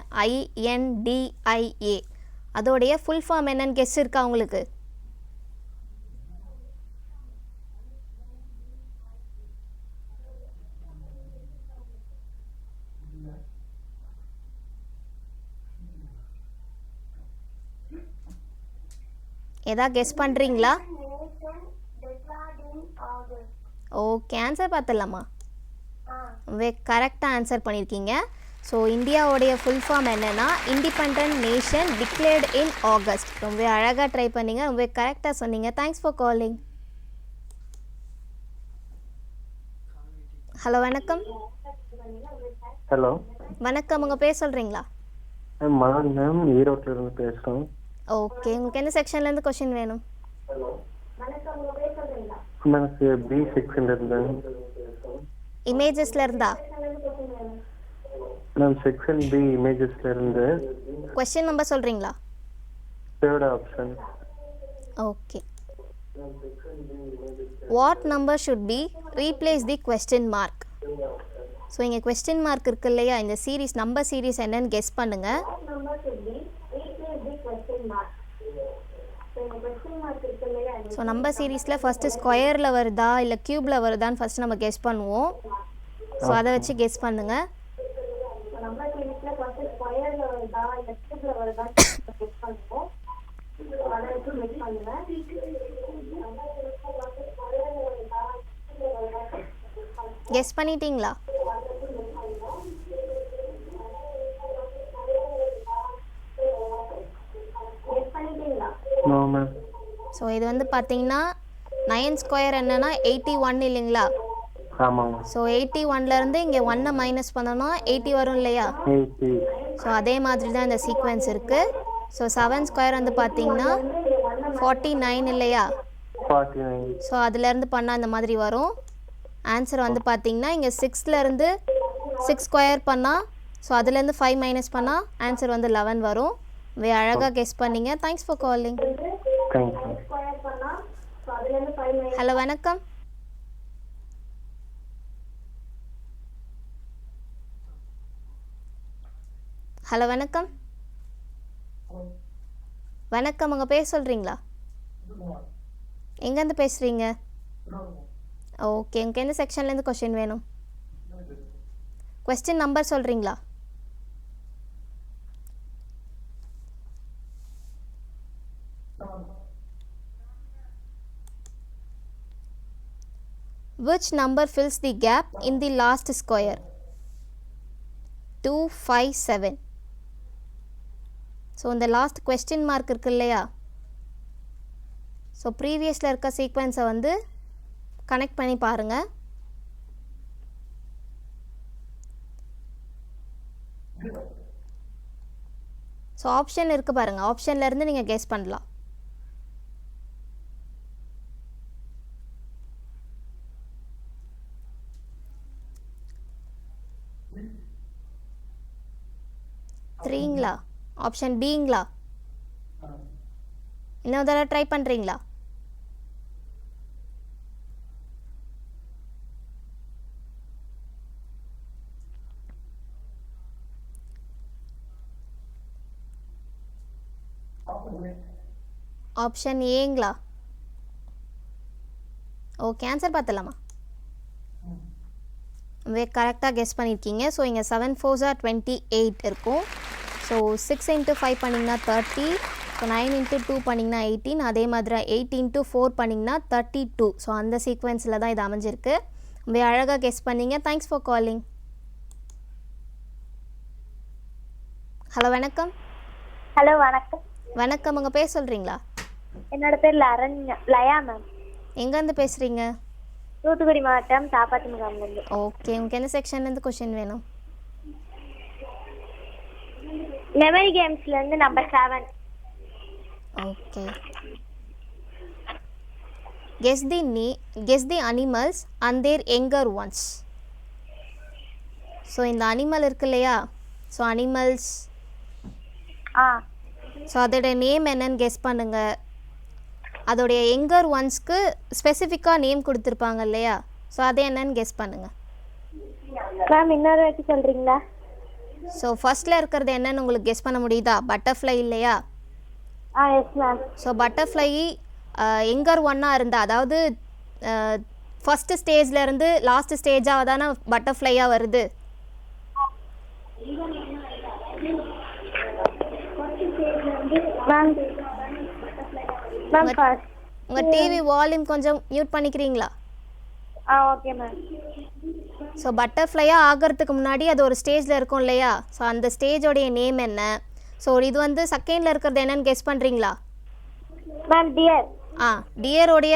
INDIA. அதோடைய ஃபுல் ஃபார்ம் என்னன்னு கெஸ் இருக்கா உங்களுக்கு? எதா கெஸ் பண்ணுறீங்களா? ஓகே, ஆன்சர் பார்த்துடலாமா? கரெக்டாக ஆன்சர் பண்ணியிருக்கீங்க. ஸோ இந்தியாவுடைய ஃபுல் ஃபார்ம் என்னென்னா இண்டிபெண்டன்ட் நேஷன் டிக்ளேர்டு இன் ஆகஸ்ட். ரொம்ப அழகாக ட்ரை பண்ணீங்க, ரொம்ப கரெக்டாக சொன்னீங்க. Thanks for calling. ஹலோ வணக்கம். ஹலோ வணக்கம், உங்கள் பேர் சொல்கிறீங்களா? மதன் மேம், ஈரோட்டில் இருந்து பேசுகிறோம். ஓகே, உங்களுக்கு என்ன செக்ஷன்லேருந்து கொஷின் வேணும்? எனக்கு B செக்ஷன்ல இருந்து. இமேஜஸ்ல இருந்தா? மேம் செக்ஷன் பி இமேஜஸ்ல இருந்து கொஸ்டின் நம்பர் சொல்கிறீங்களா? Third option. Okay. What number should be replace the question mark? So இங்கே கொஸ்டின் மார்க் இருக்கு இல்லையா, இந்த சீரீஸ் நம்பர் சீரீஸ் என்னன்னு கெஸ் பண்ணுங்கள். ஸோ நம்பர் சீரீஸில் ஃபஸ்ட்டு ஸ்கொயரில் வருதா இல்லை க்யூப்பில் வருதான்னு ஃபஸ்ட்டு நம்ம கெஸ் பண்ணுவோம். ஸோ அதை வச்சு கெஸ் பண்ணுங்கள். கெஸ் பண்ணிட்டீங்களா? No ma'am. ஸோ இது வந்து பார்த்தீங்கன்னா 9 ஸ்கொயர் என்னன்னா 81 இல்லைங்களா? ஆமாங்க. ஸோ 81லேருந்து இங்கே 1 மைனஸ் பண்ணோன்னா 80 வரும் இல்லையா? 80. ஸோ அதே மாதிரி தான் இந்த சீக்வென்ஸ் இருக்குது. ஸோ 7 ஸ்கொயர் வந்து பார்த்தீங்கன்னா 49 இல்லையா? 49. ஸோ அதுலேருந்து பண்ணால் இந்த மாதிரி வரும். ஆன்சர் வந்து பார்த்தீங்கன்னா இங்கே 6லேருந்து 6 ஸ்கொயர் பண்ணால், ஸோ அதுலேருந்து 5 மைனஸ் பண்ணால் ஆன்சர் வந்து 11 வரும். அழகாக கெஸ் பண்ணீங்க. Thanks for calling. Thank you. Hello வணக்கம். ஹலோ வணக்கம். வணக்கம், உங்கள் பேர் சொல்கிறீங்களா? எங்கேருந்து பேசுகிறீங்க? ஓகே, உங்களுக்கு எந்த செக்ஷன்லேருந்து கொஸ்டின் வேணும்? கொஸ்டின் நம்பர் சொல்கிறீங்களா? Which number fills the gap in the last square? 257. So இந்த லாஸ்ட் கொஸ்டின் மார்க் இருக்கு இல்லையா? ஸோ ப்ரீவியஸில் இருக்க சீக்வென்ஸை வந்து கனெக்ட் பண்ணி பாருங்கள். ஸோ ஆப்ஷன் இருக்குது பாருங்கள், ஆப்ஷன்லேருந்து நீங்கள் கெஸ் பண்ணலாம். த்ரீங்களா? ஆப்ஷன் பிங்களா? இன்னொரு தடவை ட்ரை பண்ணுறீங்களா? ஆப்ஷன் ஏங்களா? ஓகே, ஆன்சர் பார்த்துலாமா? கரெக்டாக கெஸ் பண்ணியிருக்கீங்க. ஸோ இங்கே 7 4s are 28 இருக்கும். ஸோ 6 × 5 பண்ணிங்கன்னா 30. ஸோ 9 × 2 பண்ணிங்கன்னா 18. அதே மாதிரி 8 × 4 பண்ணிங்கன்னா 32. ஸோ அந்த சீக்வென்ஸில் தான் இது அமைஞ்சிருக்கு. அழகாக கெஸ் பண்ணீங்க. Thanks for calling. ஹலோ வணக்கம். ஹலோ வணக்கம். வணக்கம், உங்கள் பேர் சொல்கிறீங்களா? என்னோட பேர் லயா மேம். எங்கேருந்து பேசுகிறீங்க? தூத்துக்குடி மாவட்டம் தாப்பாத்துமங்கலேருந்து. ஓகே, உங்களுக்கு எந்த செக்ஷன்லேருந்து கொஷின் வேணும்? மெமரி கேம்ஸ்லேருந்து number 7. Okay. Guess the animals and their younger ones. So இந்த அனிமல் இருக்கு இல்லையா? ஸோ அனிமல்ஸ், ஸோ அதோட நேம் என்னன்னு கெஸ் பண்ணுங்கள். அதோடைய யங்கர் ஒன்ஸ்க்கு ஸ்பெசிஃபிக்காக நேம் கொடுத்துருப்பாங்க இல்லையா? ஸோ அது என்னன்னு கெஸ் பண்ணுங்கள். மேம் இன்னொரு வாட்டி சொல்கிறீங்களா? ஸோ ஃபர்ஸ்ட்டில் இருக்கிறது என்னன்னு உங்களுக்கு கெஸ் பண்ண முடியுதா? பட்டர்ஃப்ளை இல்லையா? Yes ma'am. So butterfly younger ஒன்னாக இருந்தால், அதாவது ஃபஸ்ட்டு ஸ்டேஜ்லேருந்து லாஸ்ட் ஸ்டேஜாக தானே பட்டர்ஃப்ளையாக வருது. உங்கள் டிவி வால்யூம் கொஞ்சம் மியூட் பண்ணிக்கிறீங்களா? Okay ma'am. ஸோ பட்டர்ஃப்ளையாக ஆகிறதுக்கு முன்னாடி அது ஒரு ஸ்டேஜில் இருக்கும் இல்லையா? ஸோ அந்த ஸ்டேஜோடைய நேம் என்ன? ஸோ இது வந்து செகண்டில் இருக்கிறது என்னன்னு கெஸ் பண்ணுறீங்களா? Ma'am dear. டியரோடைய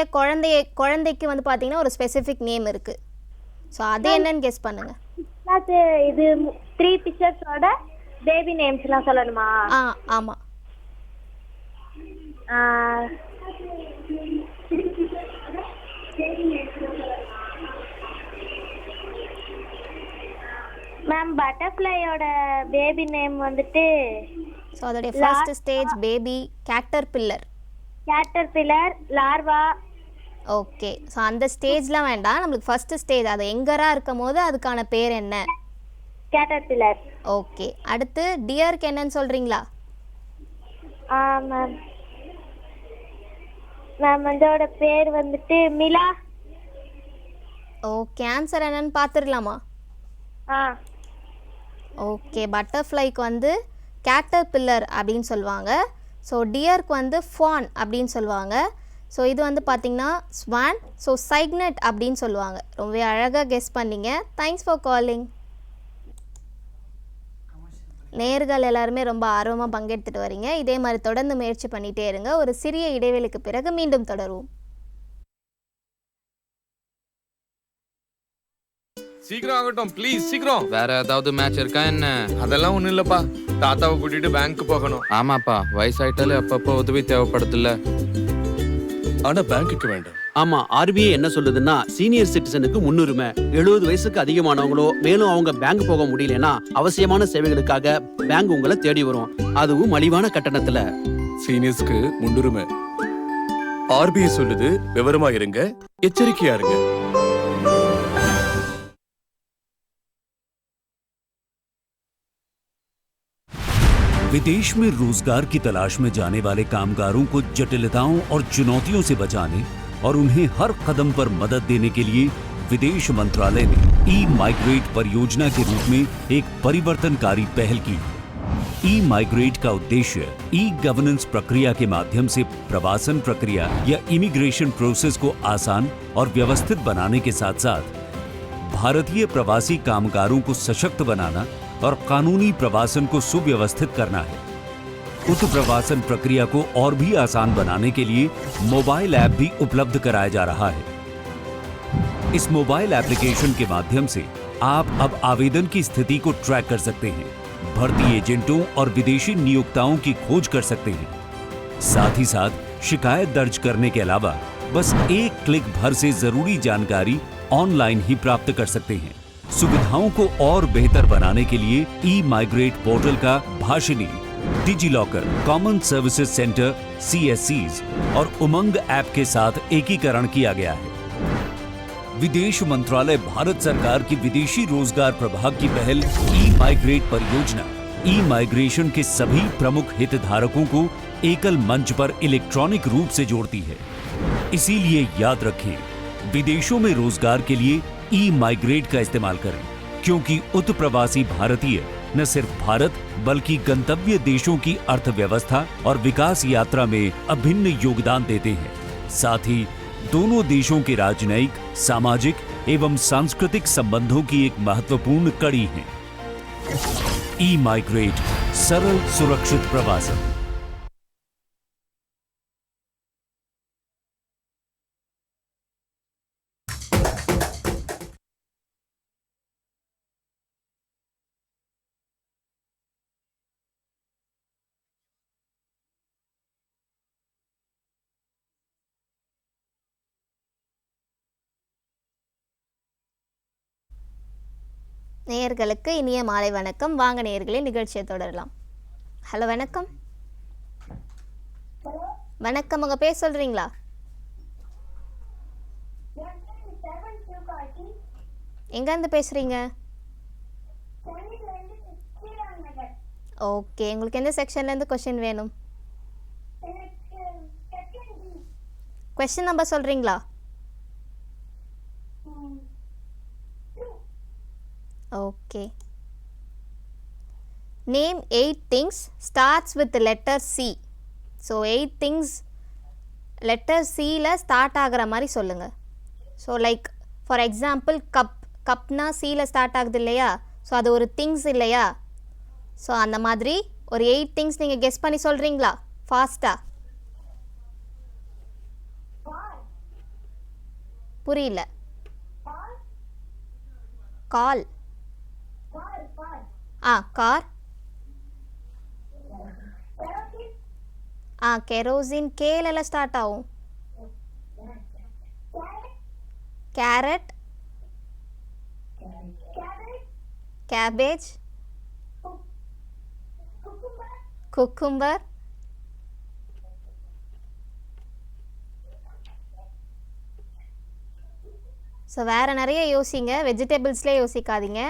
குழந்தைக்கு வந்து பார்த்தீங்கன்னா ஒரு ஸ்பெசிஃபிக் நேம் இருக்குது. ஸோ அது என்னன்னு கெஸ் பண்ணுங்கள். இது 3 பிக்சர்ஸோட பேபி நேம்ஸ்லாம் சொல்லணுமா? ஆமாம். மேம் பட்டர்ஃப்ளையோட பேபி நேம் வந்துட்டு ஸோ அதோடைய first stage baby caterpillar. Caterpillar, larva. Okay, so அந்த ஸ்டேஜ்லாம் வேண்டாம், நம்மளுக்கு ஃபர்ஸ்ட் ஸ்டேஜ் அது எங்கரா இருக்கும் போது அதுக்கான பேர் என்ன? கேட்டர்பில்லர். ஓகே, அடுத்து டியருக்கு என்னன்னு சொல்கிறீங்களா? மேம் மேம் அதோட பேர் வந்துட்டு மிலா. ஓகே, ஆன்சர் என்னன்னு பார்த்துடலாமா? ஓகே, பட்டர்ஃப்ளைக்கு வந்து கேட்டர்பில்லர் அப்படின்னு சொல்லுவாங்க. ஸோ டியருக்கு வந்து ஃபான் அப்படின்னு சொல்லுவாங்க. ஸோ இது வந்து பார்த்திங்கன்னா ஸ்வான். ஸோ சைக்னட் அப்படின்னு சொல்லுவாங்க. ரொம்பவே அழகாக கெஸ் பண்ணிங்க. Thanks for calling. நேர்கள் எல்லாருமே ரொம்ப ஆர்வமாக பங்கெடுத்துட்டு வரீங்க. இதே மாதிரி தொடர்ந்து முயற்சி பண்ணிகிட்டே இருங்க. ஒரு சிறிய இடைவெளிக்கு பிறகு மீண்டும் தொடருவோம். சீக்கிரம் ஆகட்டும் ப்ளீஸ், சீக்கிரம். வேற ஏதாவது மேட்ச் இருக்கா என்ன? அதெல்லாம் ஒண்ணும் இல்லப்பா, தாத்தாவை கூட்டிட்டு பேங்க் போகணும். ஆமாப்பா, வயசாயிட்டாலே அப்பப்போ உதவி தேவைப்படுதுல்ல. ஆனா பேங்க்குக்கு வேண்டாம். ஆமா, ஆர்பிஐ என்ன சொல்லுதுன்னா சீனியர் சிட்டிசனுக்கு முன்னுரிமை. 70 வயசுக்கு அதிகமானவங்களோ மேலும் அவங்க பேங்க் போக முடியலன்னா அவசியமான சேவைகளுக்காக பேங்க் உங்களை தேடி வரும், அதுவும் மலிவான கட்டணத்துல. சீனியர்ஸ்க்கு முன்னுரிமை. ஆர்பிஐ சொல்லுது, விவரமா இருங்க, எச்சரிக்கையா இருங்க. विदेश में रोजगार की तलाश में जाने वाले कामगारों को जटिलताओं और चुनौतियों से बचाने और उन्हें हर कदम पर मदद देने के लिए विदेश मंत्रालय ने ई-माइग्रेट परियोजना के रूप में एक परिवर्तनकारी पहल की। ई-माइग्रेट का उद्देश्य ई गवर्नेंस प्रक्रिया के माध्यम से प्रवासन प्रक्रिया या इमिग्रेशन प्रोसेस को आसान और व्यवस्थित बनाने के साथ साथ भारतीय प्रवासी कामगारों को सशक्त बनाना और कानूनी प्रवासन को सुव्यवस्थित करना है। उक्त प्रवासन प्रक्रिया को और भी आसान बनाने के लिए मोबाइल ऐप भी उपलब्ध कराया जा रहा है। इस मोबाइल एप्लीकेशन के माध्यम से आप अब आवेदन की स्थिति को ट्रैक कर सकते हैं, भर्ती एजेंटों और विदेशी नियोक्ताओं की खोज कर सकते हैं। साथ ही साथ शिकायत दर्ज करने के अलावा बस एक क्लिक भर से जरूरी जानकारी ऑनलाइन ही प्राप्त कर सकते हैं। सुविधाओं को और बेहतर बनाने के लिए ई-माइग्रेट पोर्टल का Bhashini, DigiLocker, common services centre (CSCs) और उमंग ऐप के साथ एकीकरण किया गया है। विदेश मंत्रालय भारत सरकार की विदेशी रोजगार प्रभाग की पहल ई-माइग्रेट परियोजना ई-माइग्रेशन के सभी प्रमुख हितधारकों को एकल मंच पर इलेक्ट्रॉनिक रूप से जोड़ती है। इसीलिए याद रखें, विदेशों में रोजगार के लिए ई-माइग्रेट का इस्तेमाल करें, क्योंकि उत्प्रवासी भारतीय न सिर्फ भारत बल्कि गंतव्य देशों की अर्थव्यवस्था और विकास यात्रा में अभिन्न योगदान देते हैं। साथ ही दोनों देशों के राजनयिक, सामाजिक एवं सांस्कृतिक संबंधों की एक महत्वपूर्ण कड़ी है। ई-माइग्रेट, सरल सुरक्षित प्रवासन। நேயர்களுக்கு இனிய மாலை வணக்கம். வாங்க நேயர்களே, நிகழ்ச்சியை தொடரலாம். ஹலோ, வணக்கம். வணக்கம், உங்கள் பேர் சொல்கிறீங்களா? எங்கேருந்து பேசுகிறீங்க? ஓகே, உங்களுக்கு எந்த செக்ஷன்லேருந்து கொஷின் வேணும்? கொஸ்டின் நம்பர் சொல்கிறீங்களா? Okay. Name 8 things starts with the letter C. So 8 things letter C ல start ஆகிற மாதிரி சொல்லுங்க. So like for example cup. கப்னா C ல start ஆகுது இல்லையா? ஸோ அது ஒரு things இல்லையா? ஸோ அந்த மாதிரி ஒரு 8 things நீங்கள் கெஸ் பண்ணி சொல்கிறீங்களா ஃபாஸ்ட்டாக? புரியல. கால். கார். கெரோசின் கேல ஸ்டார்ட் ஆகும். கேரட். cabbage, cucumber, ஸோ வேறு நிறைய யோசிங்க, வெஜிடபிள்ஸ்லேயே யோசிக்காதீங்க.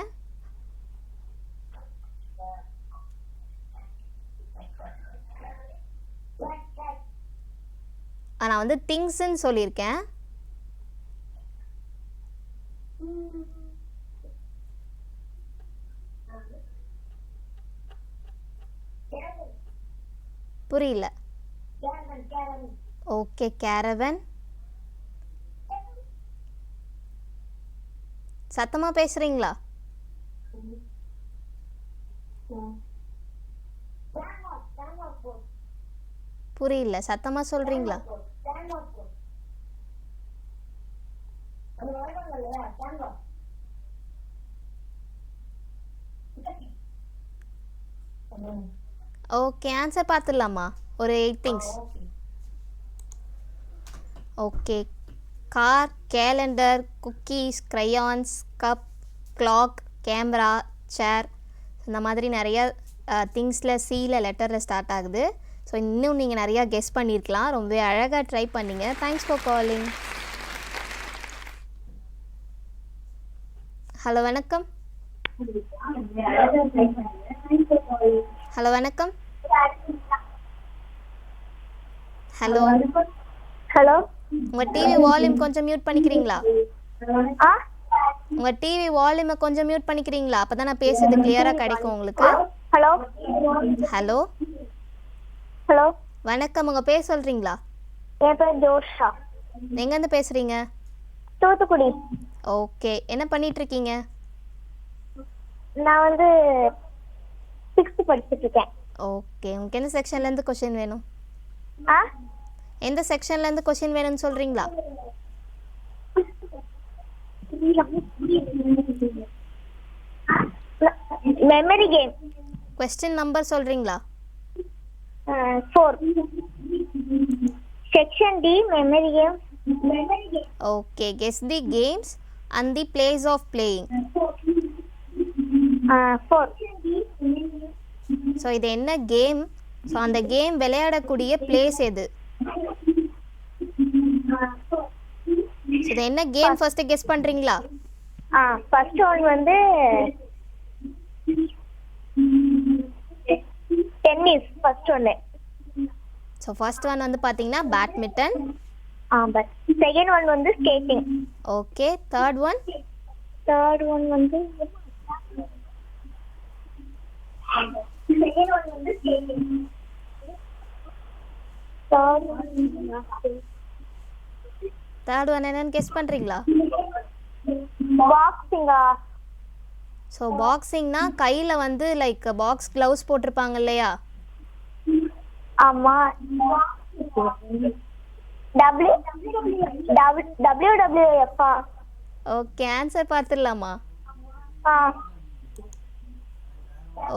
நான் வந்து திங்ஸ்ன்னு சொல்லியிருக்கேன். புரியல. Okay, caravan. சத்தமாக பேசுகிறீங்களா? புரியல, சத்தமாக சொல்கிறீங்களா? ஓகே, ஆன்சர் பார்த்துடலாமா? ஒரு 8 things. Okay, car, calendar, cookies, crayons, cup, clock, camera, chair, இந்த மாதிரி நிறைய திங்ஸில் சியில் லெட்டரில் ஸ்டார்ட் ஆகுது. ஸோ இன்னும் நீங்கள் நிறையா கெஸ் பண்ணியிருக்கலாம். ரொம்பவே அழகாக ட்ரை பண்ணிங்க. Thanks for calling. ஹலோ வணக்கம். ஹலோ வணக்கம். Hello hello. உங்கள் டிவி வால்யூம் கொஞ்சம் மியூட் பண்ணிக்கிறீங்களா? உங்கள் டிவி வால்யூமை கொஞ்சம் மியூட் பண்ணிக்கிறீங்களா? அப்போ தான் நான் பேசுறது கிளியராக கிடைக்கும் உங்களுக்கு. ஹலோ. ஹலோ. ஹலோ. வணக்கம், உங்கள் பேர் சொல்கிறீங்களா? என் பேர் ஜோஷா. எங்கேருந்து பேசுகிறீங்க? தூத்துக்குடி. ஓகே, என்ன பண்ணிகிட்ருக்கீங்க? நான் வந்து 6th படிச்சுட்டு இருக்கேன். ஓகே, உங்களுக்கு எந்த செக்ஷன்லேருந்து கொஷின் வேணும்? ஆ, எந்த செக்ஷன்லேருந்து கொஷின் வேணும்னு சொல்கிறீங்களா? Memory game. கொஸ்டின் நம்பர் சொல்கிறீங்களா? 4. Section D, memory game. Okay, guess the games and the place of playing. 4. So இது என்ன கேம்? ஸோ அந்த கேம் விளையாடக்கூடிய பிளேஸ் எது? இது என்ன கேம் ஃபர்ஸ்ட் கெஸ் பண்றீங்களா? ஃபர்ஸ்ட் ஒன் வந்து tennis. First one. So first one வந்து பார்த்தீங்கன்னா பேட்மிண்டன். பட் செகண்ட் ஒன் வந்து skating. Okay, third one? Third one வந்து செகண்ட் ஒன் வந்து ஸ்கேட்டிங். தேர்ட் ஒன் என்னன்னு கெஸ் பண்றீங்களா? பாக்ஸிங்கா? ஸோ பாக்ஸிங்னா கையில் வந்து லைக் பாக்ஸ் க்ளவுஸ் போட்டிருப்பாங்க இல்லையா? ஆமா. WWF. ஓகே, ஆன்சர் பார்த்துடலாமா?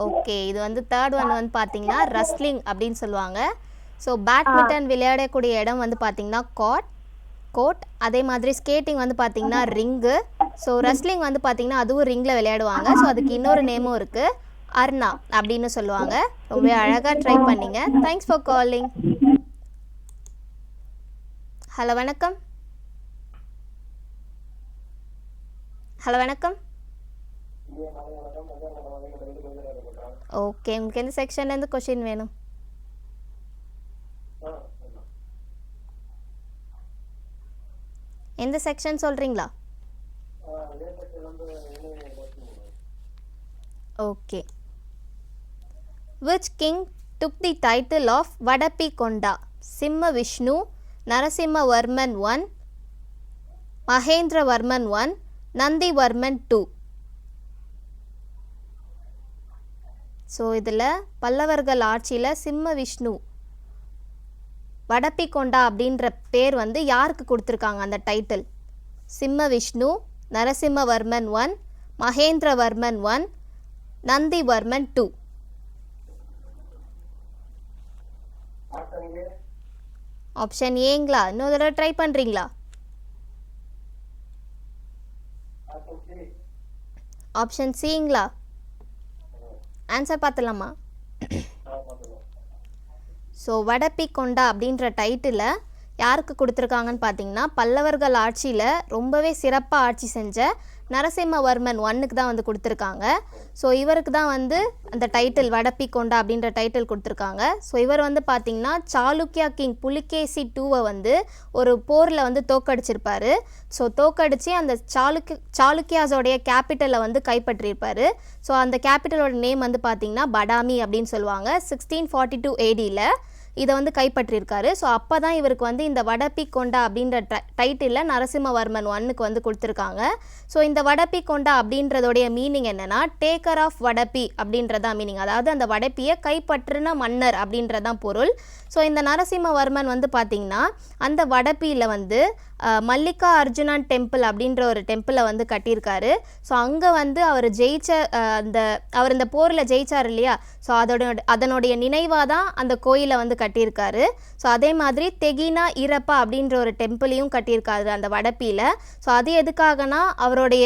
ஓகே, இது வந்து தேர்ட் ஒன் வந்து பார்த்தீங்கன்னா ரெஸ்லிங் அப்படின்னு சொல்லுவாங்க. ஸோ பேட்மிண்டன் விளையாடக்கூடிய இடம் வந்து பார்த்தீங்கன்னா கோர்ட். அதே மாதிரி ஸ்கேட்டிங் வந்து பார்த்தீங்கன்னா ரிங்கு. ஸோ ரெஸ்லிங் வந்து பார்த்தீங்கன்னா அதுவும் ரிங்கில் விளையாடுவாங்க. ஸோ அதுக்கு இன்னொரு நேமும் இருக்குது, அர்னா அப்படின்னு சொல்லுவாங்க. ரொம்ப அழகாக ட்ரை பண்ணிங்க. Thanks for calling. ஹலோ வணக்கம். ஹலோ வணக்கம். ஓகே, உங்களுக்கு எந்த செக்ஷன்லேருந்து கொஷின் வேணும்? எந்த செக்ஷன் சொல்கிறீங்களா? Okay. Which king took the title of Vadapi Konda? Simha Vishnu, Narasimha Varman I, Mahendra Varman I, Nandi Varman II. So இதில் பல்லவர்கள் ஆட்சியில் சிம்ம விஷ்ணு வடப்பி கொண்டா அப்படின்ற பேர் வந்து யாருக்கு கொடுத்துருக்காங்க அந்த title? Simhavishnu, Narasimhavarman I, Mahendravarman I, Nandivarman II. Option ஏங்களா? இன்னொரு தடவை ட்ரை பண்ணுறீங்களா? ஆப்ஷன் சிங்களா? ஆன்சர் பார்த்துலாமா? ஸோ வடப்பி கொண்டா அப்படின்ற டைட்டில் யாருக்கு கொடுத்துருக்காங்கன்னு பார்த்தீங்கன்னா பல்லவர்கள் ஆட்சியில் ரொம்பவே சிறப்பாக ஆட்சி செஞ்ச நரசிம்மவர்மன் 1க்கு தான் வந்து கொடுத்துருக்காங்க. ஸோ இவருக்கு தான் வந்து அந்த டைட்டில் வடப்பி கொண்டா அப்படின்ற டைட்டில் கொடுத்துருக்காங்க. ஸோ இவர் வந்து பார்த்திங்கன்னா சாளுக்கியா கிங் புலிகேசி 2வை வந்து ஒரு போரில் வந்து தோக்கடிச்சிருப்பார். ஸோ தோக்கடித்து அந்த சாளுக்கியாஸோடைய கேபிட்டலை வந்து கைப்பற்றியிருப்பார். ஸோ அந்த கேபிட்டலோட நேம் வந்து பார்த்திங்கன்னா படாமி அப்படின்னு சொல்லுவாங்க. 1642 ADயில் இதை வந்து கைப்பற்றியிருக்காரு. ஸோ அப்போ தான் இவருக்கு வந்து இந்த வடப்பி கொண்டா அப்படின்ற டைட்டிலில் நரசிம்மவர்மன் 1க்கு வந்து கொடுத்துருக்காங்க. ஸோ இந்த வடப்பி கொண்டா அப்படின்றதோடைய மீனிங் என்னென்னா டேக்கர் ஆஃப் வடப்பி அப்படின்றதான் மீனிங். அதாவது அந்த வடப்பியை கைப்பற்றின மன்னர் அப்படின்றதான் பொருள். ஸோ இந்த நரசிம்மவர்மன் வந்து பார்த்திங்கன்னா அந்த வடப்பியில் வந்து மல்லிகா அர்ஜுனன் டெம்பிள் அப்படின்ற ஒரு டெம்பிளை வந்து கட்டியிருக்காரு. ஸோ அங்கே வந்து அவர் அவர் இந்த போரில் ஜெயிச்சார் இல்லையா, ஸோ அதனுடைய நினைவாக தான் அந்த கோயிலை வந்து கட்டியிருக்காரு. ஸோ அதே மாதிரி தெகினா ஈரப்பா அப்படின்ற ஒரு டெம்பிளையும் கட்டியிருக்காரு அந்த வடப்பியில். ஸோ அது எதுக்காகனா அவருடைய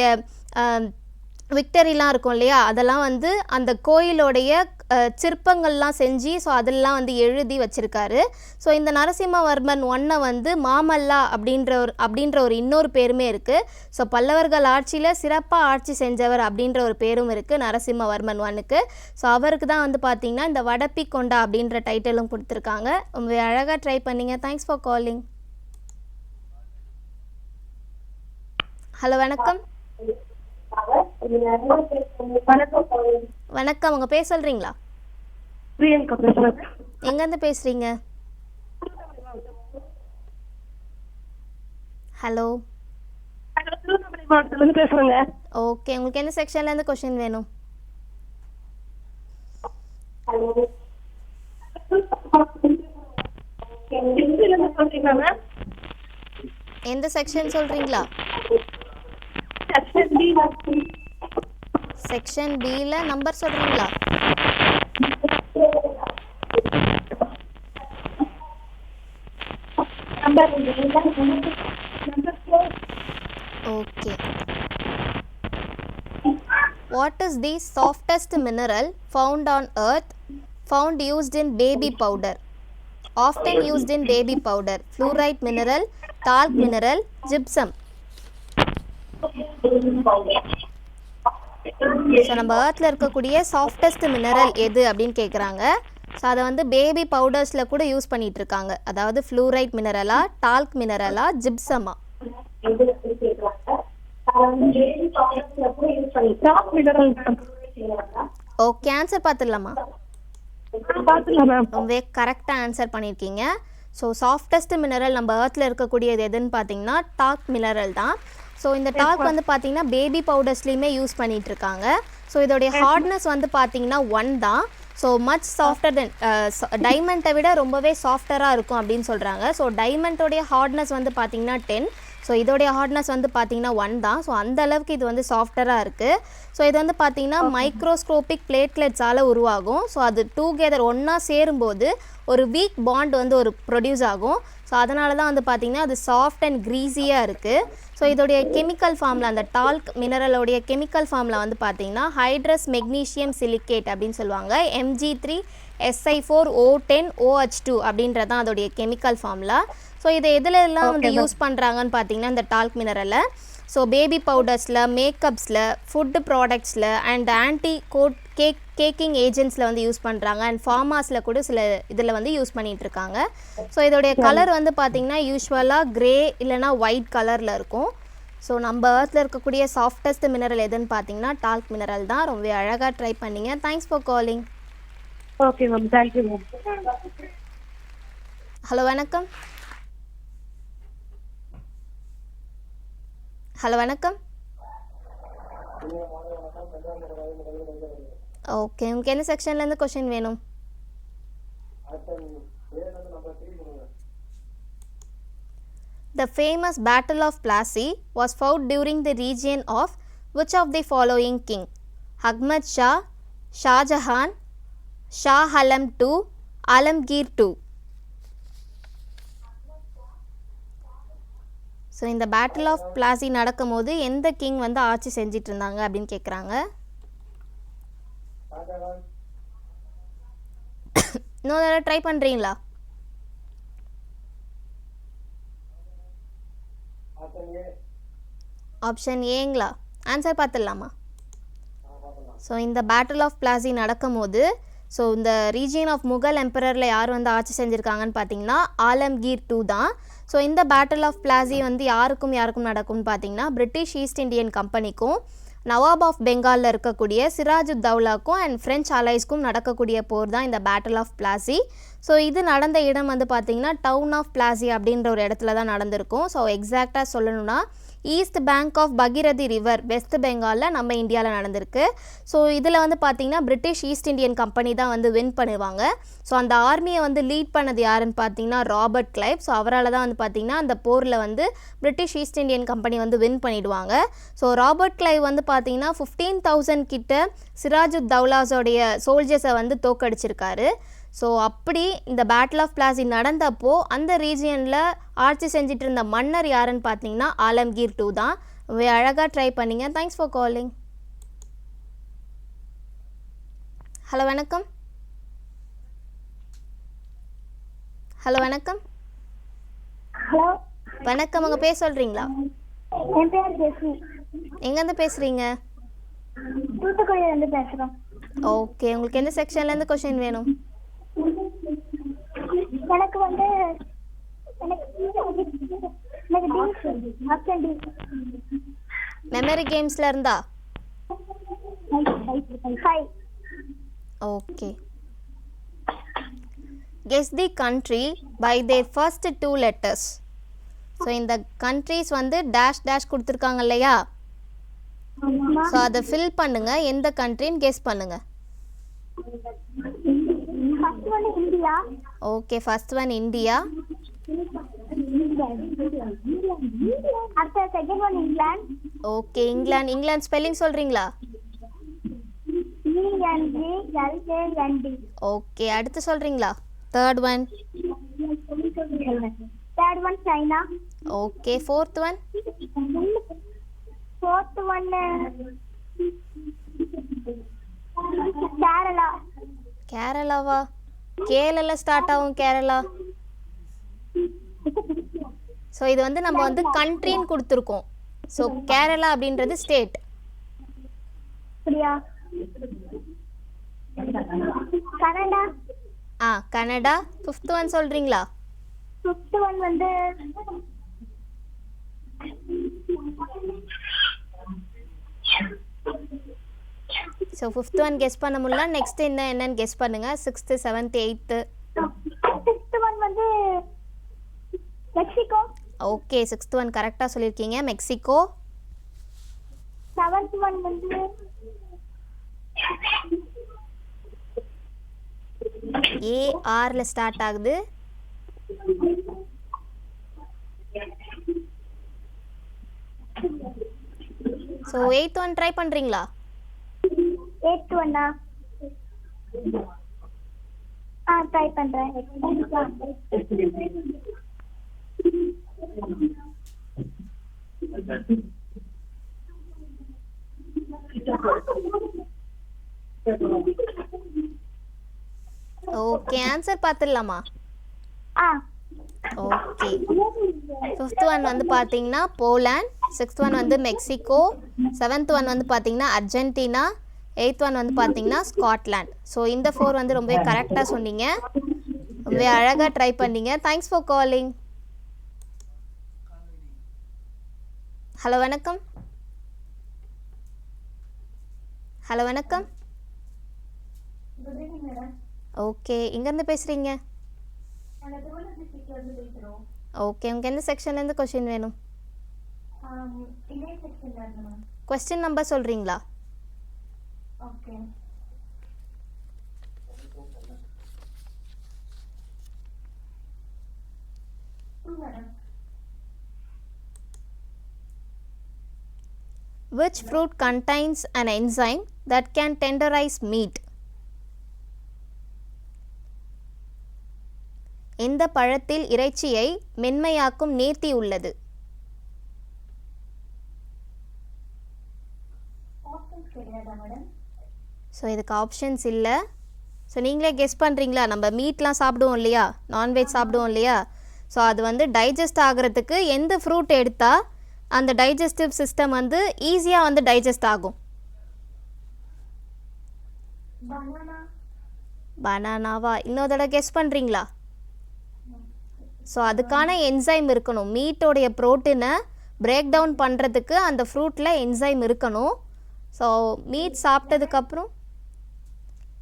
விக்டரிலாம் இருக்கும் இல்லையா, அதெல்லாம் வந்து அந்த கோயிலோடைய சிற்பங்கள்லாம் செஞ்சு ஸோ அதெல்லாம் வந்து எழுதி வச்சுருக்காரு. ஸோ இந்த நரசிம்மவர்மன் 1 வந்து மாமல்லா அப்படின்ற ஒரு இன்னொரு பேருமே இருக்குது. ஸோ பல்லவர்கள் ஆட்சியில் சிறப்பாக ஆட்சி செஞ்சவர் அப்படின்ற ஒரு பேரும் இருக்குது நரசிம்மவர்மன் 1க்கு. ஸோ அவருக்கு தான் வந்து பார்த்திங்கன்னா இந்த வடப்பி கொண்டா அப்படின்ற டைட்டிலும் கொடுத்துருக்காங்க. ரொம்ப அழகாக ட்ரை பண்ணிங்க. Thanks for calling. ஹலோ வணக்கம். வணக்கம், உங்கள் பேர் சொல்கிறீங்களா? பிரியங்கா பேசுகிறேன். எங்கேருந்து பேசுகிறீங்க? ஹலோ. திருவண்ணாமலை மாவட்டத்துலேருந்து பேசுகிறேங்க. ஓகே, உங்களுக்கு எந்த செக்ஷன்லேருந்து கொஷின் வேணும்? எந்த செக்ஷன் சொல்கிறீங்களா? செக்ஷன் பியில் நம்பர் சொல்கிறீங்களா? Okay. What is the softest mineral found on earth found used in baby powder? Often used in baby powder. Fluorite mineral, talc mineral, gypsum. So நம்ம ஏர்த்தில் இருக்கக்கூடிய சாஃப்டஸ்ட் மினரல் எது அப்படின்னு கேட்குறாங்க. ஸோ அதை வந்து பேபி பவுடர்ஸில் கூட யூஸ் பண்ணிகிட்டு இருக்காங்க. அதாவது ஃப்ளூரைட் மினரலா, டால்க் மினரலா, ஜிப்சமா? ஓகே, ஆன்சர் பார்த்துடலாமா? ரொம்ப கரெக்டாக ஆன்சர் பண்ணியிருக்கீங்க. ஸோ சாஃப்டஸ்ட் மினரல் நம்ம ஏர்த்தில் இருக்கக்கூடியது எதுன்னு பார்த்தீங்கன்னா டால்க் மினரல் தான். ஸோ இந்த டால்க் வந்து பார்த்திங்கன்னா பேபி பவுடர்ஸ்லேயுமே யூஸ் பண்ணிகிட்ருக்காங்க. ஸோ இதோடைய ஹார்ட்னஸ் வந்து பார்த்திங்கன்னா 1 தான். ஸோ மச் சாஃப்டர் தென் டைமண்டை விட ரொம்பவே சாஃப்டராக இருக்கும் அப்படின்னு சொல்கிறாங்க. ஸோ டைமண்டோடைய ஹார்ட்னஸ் வந்து பார்த்திங்கன்னா 10. ஸோ இதோடைய ஹார்ட்னஸ் வந்து பார்த்திங்கன்னா 1 தான். ஸோ அந்த அளவுக்கு இது வந்து சாஃப்டராக இருக்குது. ஸோ இது வந்து பார்த்திங்கன்னா மைக்ரோஸ்கோபிக் பிளேட்லெட்ஸால் உருவாகும். ஸோ அது டூகெதர் ஒன்றா சேரும்போது ஒரு வீக் பாண்ட் வந்து ஒரு ப்ரொடியூஸ் ஆகும். ஸோ அதனால தான் வந்து பார்த்திங்கன்னா அது சாஃப்ட் அண்ட் க்ரீஸியாக இருக்குது. ஸோ இதோடைய கெமிக்கல் ஃபார்மில் அந்த டால்க் மினரலோடைய கெமிக்கல் ஃபார்மில் வந்து பார்த்திங்கன்னா ஹைட்ரஸ் மெக்னீஷியம் சிலிக்கேட் அப்படின்னு சொல்லுவாங்க. Mg3Si4O10OH2 அப்படின்றது தான் அதோடைய கெமிக்கல் ஃபார்முலா. ஸோ இதை எதுலெல்லாம் வந்து யூஸ் பண்ணுறாங்கன்னு பார்த்தீங்கன்னா இந்த டால்க் மினரலை ஸோ பேபி பவுடர்ஸில், மேக்கப்ஸில், ஃபுட்டு ப்ராடக்ட்ஸில் அண்ட் ஆன்டி கேக்கிங் ஏஜென்ட்ஸில் வந்து யூஸ் பண்ணுறாங்க. அண்ட் ஃபார்மாஸில் கூட சில இதில் வந்து யூஸ் பண்ணிகிட்ருக்காங்க. ஸோ இதோடைய கலர் வந்து பார்த்திங்கன்னா யூஸ்வலாக க்ரே இல்லைனா ஒயிட் கலரில் இருக்கும். ஸோ நம்ம ஏர்த்தில் இருக்கக்கூடிய சாஃப்டஸ்ட் மினரல் எதுன்னு பார்த்தீங்கன்னா டால்க் மினரல் தான். ரொம்ப அழகாக ட்ரை பண்ணிங்க. Thanks for calling. Okay ma'am, thank you ma'am. Hello வணக்கம். ஹலோ வணக்கம். ஓகே, உங்களுக்கு எந்த செக்ஷன்லேருந்து கொஷின் வேணும்? The famous Battle of Plassey was fought during the region of which of the following king? Ahmad Shah, Shah Jahan, Shah Alam II, Alamgir II. So இந்த battle of Plassey நடக்கும் போது எந்த king வந்து ஆட்சி செஞ்சிட்டு இருந்தாங்க அப்படின்னு கேட்குறாங்க. இன்னொரு தடவை ட்ரை பண்ணுறீங்களா? ஆப்ஷன் ஏங்களா? ஆன்சர் பார்த்துடலாமா? ஸோ இந்த பேட்டில் ஆஃப் பிளாசி நடக்கும்போது ஸோ இந்த ரீஜியன் ஆஃப் முகல் எம்பரரில் யார் வந்து ஆட்சி செஞ்சுருக்காங்கன்னு பார்த்தீங்கன்னா ஆலம்கீர் 2 தான். ஸோ இந்த பேட்டில் ஆஃப் பிளாசி வந்து யாருக்கும் நடக்கும்னு பார்த்தீங்கன்னா பிரிட்டிஷ் ஈஸ்ட் இந்தியன் கம்பெனிக்கும் நவாப் ஆஃப் பெங்காலில் இருக்கக்கூடிய சிராஜுத்தௌலாக்கும் அண்ட் ஃப்ரெஞ்ச் அலைஸ்க்கும் நடக்கக்கூடிய போர் தான் இந்த பேட்டில் ஆஃப் பிளாசி. ஸோ இது நடந்த இடம் வந்து பார்த்திங்கன்னா டவுன் ஆஃப் பிளாசி அப்படின்ற ஒரு இடத்துல தான் நடந்திருக்கும். ஸோ எக்ஸாக்டாக சொல்லணும்னா east bank of Bhagirathi river West பெங்காலில் நம்ம இந்தியாவில் நடந்திருக்கு. ஸோ இதில் வந்து பார்த்திங்கன்னா பிரிட்டிஷ் ஈஸ்ட் இந்தியன் கம்பெனி தான் வந்து வின் பண்ணுவாங்க. ஸோ அந்த ஆர்மியை வந்து லீட் பண்ணது யாருன்னு பார்த்தீங்கன்னா ராபர்ட் கிளைவ். ஸோ அவரால் தான் வந்து பார்த்திங்கன்னா அந்த போரில் வந்து பிரிட்டிஷ் ஈஸ்ட் இந்தியன் கம்பெனி வந்து வின் பண்ணிடுவாங்க. ஸோ ராபர்ட் கிளைவ் வந்து பார்த்திங்கன்னா 15,000 கிட்ட சிராஜுத்தௌலாஸோடைய சோல்ஜர்ஸை வந்து தோக்கடிச்சிருக்காரு. ஸோ அப்படி இந்த பேட்டில் ஆஃப் பிளாசி நடந்தப்போ அந்த ரீஜியனில் ஆட்சி செஞ்சிட்டு இருந்த மன்னர் யாருன்னு பார்த்தீங்கன்னா ஆலம்கீர் 2 தான். அழகாக ட்ரை பண்ணிங்க. Thanks for calling. ஹலோ வணக்கம். ஹலோ வணக்கம். ஹலோ வணக்கம், உங்கள் பேர் சொல்கிறீங்களா? என் பேர் ஜெஸ்மி. எங்கேருந்து பேசுகிறீங்க? தூத்துக்குடியிலேருந்து பேசுகிறோம். ஓகே, உங்களுக்கு எந்த செக்ஷன்லேருந்து கொஷின் வேணும்? எனக்கு வந்து மெமரி கேம்ஸில் இருந்தா? Okay. Guess the country by their first 2 letters. So இந்த கண்ட்ரிஸ் வந்து டேஷ் டேஷ் கொடுத்துருக்காங்க இல்லையா? ஸோ அதை ஃபில் பண்ணுங்க. எந்த கண்ட்ரின்னு கெஸ் பண்ணுங்க. Okay, first one India. Okay, England spelling சொல்றீங்களா? ஓகே, அடுத்து சொல்றீங்களா? Third one China. Okay, fourth one Kerala. கேரளாவா? கேரளா ஸ்டார்ட் ஆகும் கேரளா. ஸோ இது வந்து நம்ம வந்து கண்ட்ரின்னு கொடுத்துருக்கோம். ஸோ கேரளா அப்படின்றது state. Canada. Canada. Fifth one சொல்றீங்களா? ஃபிஃப்த் ஒன் வந்து ஸோ ஃபிஃப்த் ஒன் கெஸ் பண்ண முடியல. நெக்ஸ்ட் என்னன்னு கெஸ் பண்ணுங்க. 6th 7th 8th. Sixth one வந்து மெக்சிகோ. ஓகே, 6th ஒன் கரெக்டாக சொல்லியிருக்கீங்க, மெக்சிகோ. 7th ஒன் வந்து ARல ஸ்டார்ட் ஆகுது. ஸோ 8th ஒன் ட்ரை பண்ணுறீங்களா? 8th ஒன்னா ட்ரை பண்ணுறேன். ஓகே, ஆன்சர் பார்த்துடலாமா? ஓகே, 5th ஒன் வந்து பார்த்தீங்கன்னா போலாண்ட், 6th ஒன் வந்து மெக்சிகோ, 7th ஒன் வந்து பார்த்தீங்கன்னா அர்ஜென்டினா, 8th ஒன் வந்து பார்த்தீங்கன்னா ஸ்காட்லாண்ட். ஸோ இந்த 4 வந்து ரொம்ப கரெக்டாக சொன்னீங்க, ரொம்ப அழகாக ட்ரை பண்ணீங்க. Thanks for calling. ஹலோ வணக்கம். ஹலோ வணக்கம். ஓகே, எங்கேருந்து பேசுகிறீங்க? ஓகே, உங்களுக்கு எந்த செக்ஷன்லேருந்து கொஷின் வேணும்? கொஸ்டின் நம்பர் சொல்கிறீங்களா? Which fruit contains an enzyme that can tenderize meat? இந்த பழத்தில் இறைச்சியை மென்மையாக்கும் நேர்த்தி உள்ளது. ஸோ இதுக்கு ஆப்ஷன்ஸ் இல்லை. ஸோ நீங்களே கெஸ் பண்ணுறீங்களா? நம்ம மீட்லாம் சாப்பிடுவோம் இல்லையா, நான்வெஜ் சாப்பிடுவோம் இல்லையா, ஸோ அது வந்து டைஜஸ்ட் ஆகிறதுக்கு எந்த ஃப்ரூட் எடுத்தால் அந்த டைஜஸ்டிவ் சிஸ்டம் வந்து ஈஸியாக வந்து டைஜஸ்ட் ஆகும்? பனானாவா? இன்னொரு தடவை கெஸ் பண்ணுறீங்களா? ஸோ அதுக்கான என்சைம் இருக்கணும். மீட்டோடைய ப்ரோட்டீனை பிரேக் டவுன் பண்ணுறதுக்கு அந்த ஃப்ரூட்டில் என்சைம் இருக்கணும். ஸோ மீட் சாப்பிட்டதுக்கப்புறம்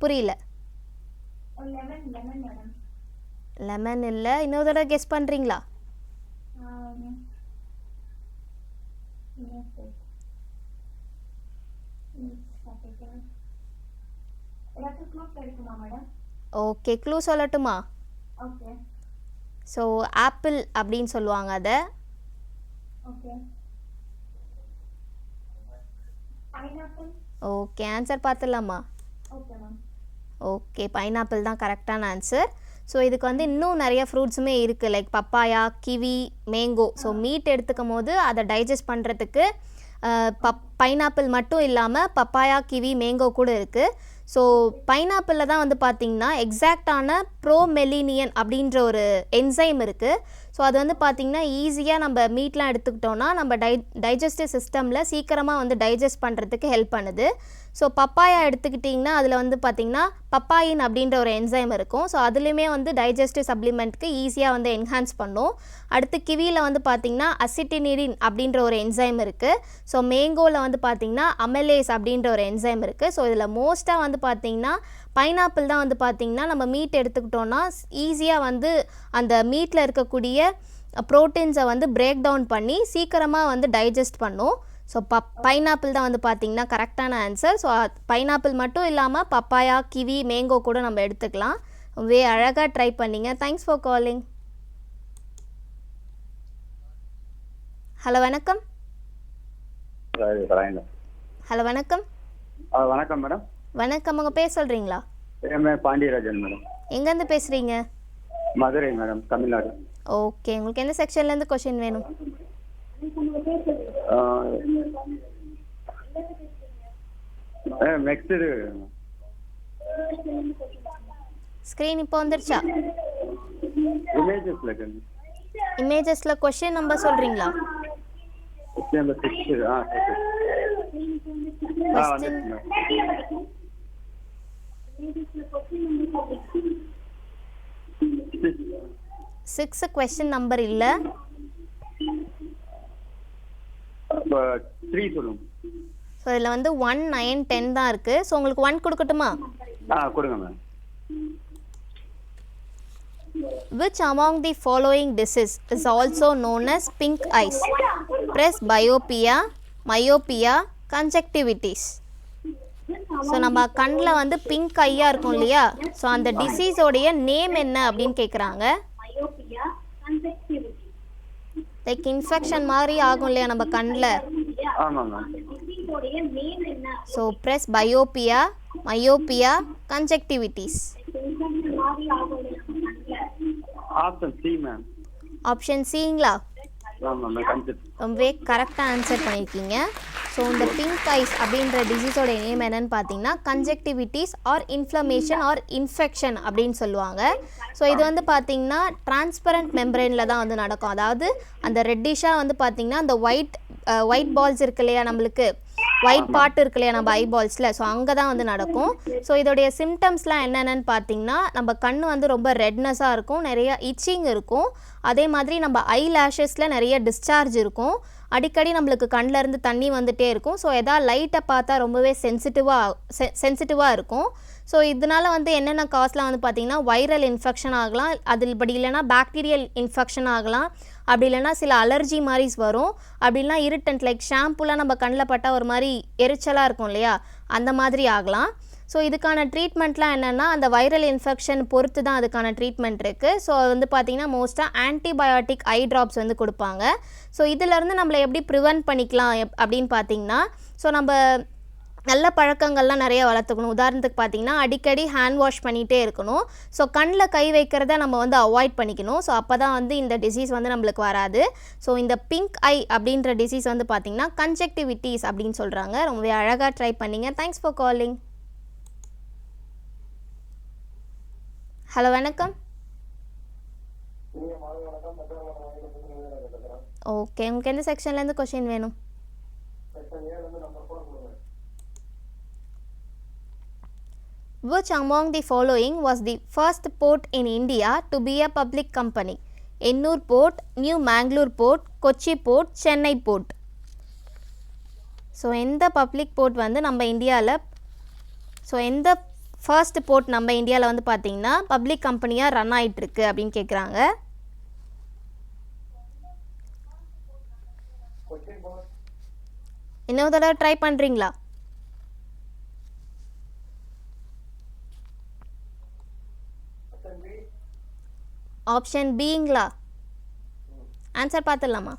புரியல. லெமன் இல்லை. இன்னொரு தடவை கெஸ் பண்ணுறீங்களா? ஓகே, க்ளூ சொல்லட்டுமா? ஸோ ஆப்பிள் அப்படின்னு சொல்லுவாங்க அதை. ஓகே, ஆன்சர் பார்த்துடலாமா? ஓகே, பைனாப்பிள் தான் கரெக்டான ஆன்சர். ஸோ இதுக்கு வந்து இன்னும் நிறைய ஃப்ரூட்ஸுமே இருக்குது, like papaya, kiwi, mango. So meet எடுத்துக்கும் போது அதை டைஜஸ்ட் பண்ணுறதுக்கு பைனாப்பிள் மட்டும் இல்லாமல் பப்பாயா, கிவி, மேங்கோ கூட இருக்குது. ஸோ பைனாப்பிளில் தான் வந்து பார்த்திங்கன்னா எக்ஸாக்டான ப்ரோமெலினியன் அப்படின்ற ஒரு என்சைம் இருக்குது. ஸோ அது வந்து பார்த்திங்கன்னா ஈஸியாக நம்ம மீட்லாம் எடுத்துக்கிட்டோன்னா நம்ம டைஜஸ்டிவ் சிஸ்டமில் சீக்கிரமாக வந்து டைஜஸ்ட் பண்ணுறதுக்கு ஹெல்ப் பண்ணுது. ஸோ பப்பாயா எடுத்துக்கிட்டிங்கன்னா அதில் வந்து பார்த்திங்கன்னா பப்பாயின் அப்படின்ற ஒரு என்சைம் இருக்கும். ஸோ அதுலேயுமே வந்து டைஜஸ்டிவ் சப்ளிமெண்ட்க்கு ஈஸியாக வந்து என்ஹான்ஸ் பண்ணும். அடுத்து கிவியில் வந்து பார்த்திங்கன்னா அசிட்டினிடின் அப்படின்ற ஒரு என்சைம் இருக்குது. ஸோ மேங்கோவில் வந்து பார்த்திங்கன்னா அமெலேஸ் அப்படின்ற ஒரு என்சைம் இருக்குது. ஸோ இதில் மோஸ்ட்டாக வந்து பார்த்திங்கன்னா பைனாப்பிள் தான் வந்து பார்த்திங்கன்னா நம்ம மீட் எடுத்துக்கிட்டோன்னா ஈஸியாக வந்து அந்த மீட்டில் இருக்கக்கூடிய ப்ரோட்டீன்ஸை வந்து பிரேக் டவுன் பண்ணி சீக்கிரமாக வந்து டைஜஸ்ட் பண்ணும். ஸோ பைனாப்பிள் தான் வந்து பார்த்திங்கன்னா கரெக்டான ஆன்சர். ஸோ பைனாப்பிள் மட்டும் இல்லாமல் பப்பாயா, கிவி, மேங்கோ கூட நம்ம எடுத்துக்கலாம். அழகாக ட்ரை பண்ணிங்க. Thanks for calling. ஹலோ வணக்கம். ஹலோ வணக்கம். வணக்கம் மேடம். வணக்கம், உங்கள் பேர் சொல்கிறீங்களா? பாண்டியராஜன் மேடம். எங்கேருந்து பேசுகிறீங்க? மதுரை மேடம், தமிழ்நாடு. ஓகே, உங்களுக்கு எந்த செக்ஷன்லேருந்து கொஷின் வேணும்? நெக்ஸ்ட் ஸ்க்ரீன் இப்போ வந்துருச்சா? இமேஜஸ்ல இமேஜஸில் கொஷின் நம்பர் சொல்கிறீங்களா? சிக்ஸ் கொஸ்டின் நம்பர் இல்லை. 3 சொல்லுங்க. ஸோ இதில் வந்து 1, 9, 10 தான் இருக்குது. ஸோ உங்களுக்கு 1 கொடுக்கட்டுமா? கொடுங்க ma'am. Which among the following disease is also known as pink eyes? Presbyopia, myopia, conjunctivitis. So நம்ம கண்ணில் வந்து பிங்க் ஐயாக இருக்கும் இல்லையா, ஸோ அந்த டிசீஸோடைய நேம் என்ன அப்படின்னு கேட்குறாங்க. லைக் இன்ஃபெக்ஷன் மாதிரி ஆகும் இல்லையா நம்ம கண்ணில். So presbyopia, myopia, conjunctivitis. Option C ma'am. Option சிங்களா? ரொம்பவே கரெக்டாக ஆன்சர் பண்ணியிருக்கீங்க. ஸோ இந்த பிங்க் ஐஸ் அப்படின்ற டிசீஸோட நேம் என்னன்னு பார்த்தீங்கன்னா conjunctivitis R inflammation R infection அப்படின்னு சொல்லுவாங்க. ஸோ இது வந்து பார்த்திங்கன்னா டிரான்ஸ்பரண்ட் மெம்பரேனில் தான் வந்து நடக்கும். அதாவது அந்த ரெட்டிஷாக வந்து பார்த்திங்கன்னா அந்த ஒயிட் பால்ஸ் இருக்கு இல்லையா, நம்மளுக்கு ஒயிட் பார்ட் இருக்கு இல்லையா நம்ம ஐபால்ஸில், ஸோ அங்கே தான் வந்து நடக்கும். ஸோ இதோடைய சிம்டம்ஸ்லாம் என்னென்னு பார்த்தீங்கன்னா நம்ம கண் வந்து ரொம்ப ரெட்னஸாக இருக்கும், நிறைய இச்சிங் இருக்கும், அதே மாதிரி நம்ம ஐ லேஷஸில் நிறைய டிஸ்சார்ஜ் இருக்கும், அடிக்கடி நம்மளுக்கு கண்ணில் இருந்து தண்ணி வந்துகிட்டே இருக்கும். ஸோ எதாவது லைட்டை பார்த்தா ரொம்பவே சென்சிட்டிவாக இருக்கும். ஸோ இதனால் வந்து என்னென்ன காஸ்லாம் வந்து பார்த்திங்கன்னா வைரல் இன்ஃபெக்ஷன் ஆகலாம், அது இப்படி இல்லைனா பாக்டீரியல் இன்ஃபெக்ஷன் ஆகலாம், அப்படி இல்லைனா சில அலர்ஜி மாதிரிஸ் வரும், அப்படின்னா இரிட்டன்ட் லைக் ஷாம்புலாம் நம்ம கண்ணில் பட்டால் ஒரு மாதிரி எரிச்சலாக இருக்கும் இல்லையா, அந்த மாதிரி ஆகலாம். ஸோ இதுக்கான ட்ரீட்மெண்ட்லாம் என்னென்னா அந்த வைரல் இன்ஃபெக்ஷன் பொறுத்து தான் அதுக்கான ட்ரீட்மெண்ட் இருக்குது. ஸோ வந்து பார்த்திங்கன்னா மோஸ்ட்டாக ஆன்டிபயோட்டிக் ஐ ட்ராப்ஸ் வந்து கொடுப்பாங்க. ஸோ இதிலேருந்து நம்மளை எப்படி ப்ரிவென்ட் பண்ணிக்கலாம் அப்படின்னு பார்த்திங்கன்னா, ஸோ நம்ம நல்ல பழக்கங்கள்லாம் நிறைய வளர்த்துக்கணும். உதாரணத்துக்கு பார்த்திங்கன்னா அடிக்கடி ஹேண்ட் வாஷ் பண்ணிகிட்டே இருக்கணும். ஸோ கண்ணில் கை வைக்கிறத நம்ம வந்து அவாய்ட் பண்ணிக்கணும். ஸோ அப்போ தான் வந்து இந்த டிசீஸ் வந்து நம்மளுக்கு வராது. ஸோ இந்த பிங்க் ஐ அப்படின்ற டிசீஸ் வந்து பார்த்திங்கன்னா கன்ஜெக்டிவிட்டிஸ் அப்படின்னு சொல்கிறாங்க. ரொம்பவே அழகாக ட்ரை பண்ணிங்க. Thanks for calling. ஹலோ வணக்கம். ஓகே, உங்களுக்கு எந்த செக்ஷன்லேருந்து கொஷின் வேணும்? Which among the following was the first port in India to be a public company? Ennur Port, New Mangalore Port, Kochi Port, Chennai Port. So எந்த public board வந்து நம்ம இந்தியாவில், so எந்த ஃபர்ஸ்ட் போர்ட் நம்ம இந்தியாவில் வந்து பார்த்திங்கன்னா பப்ளிக் கம்பெனியாக ரன் ஆகிட்டுருக்கு அப்படின்னு கேட்குறாங்க. இன்னொரு தடவை ட்ரை பண்ணுறீங்களா? ஆப்ஷன் பிங்களா? ஆன்சர் பார்த்துடலாமா?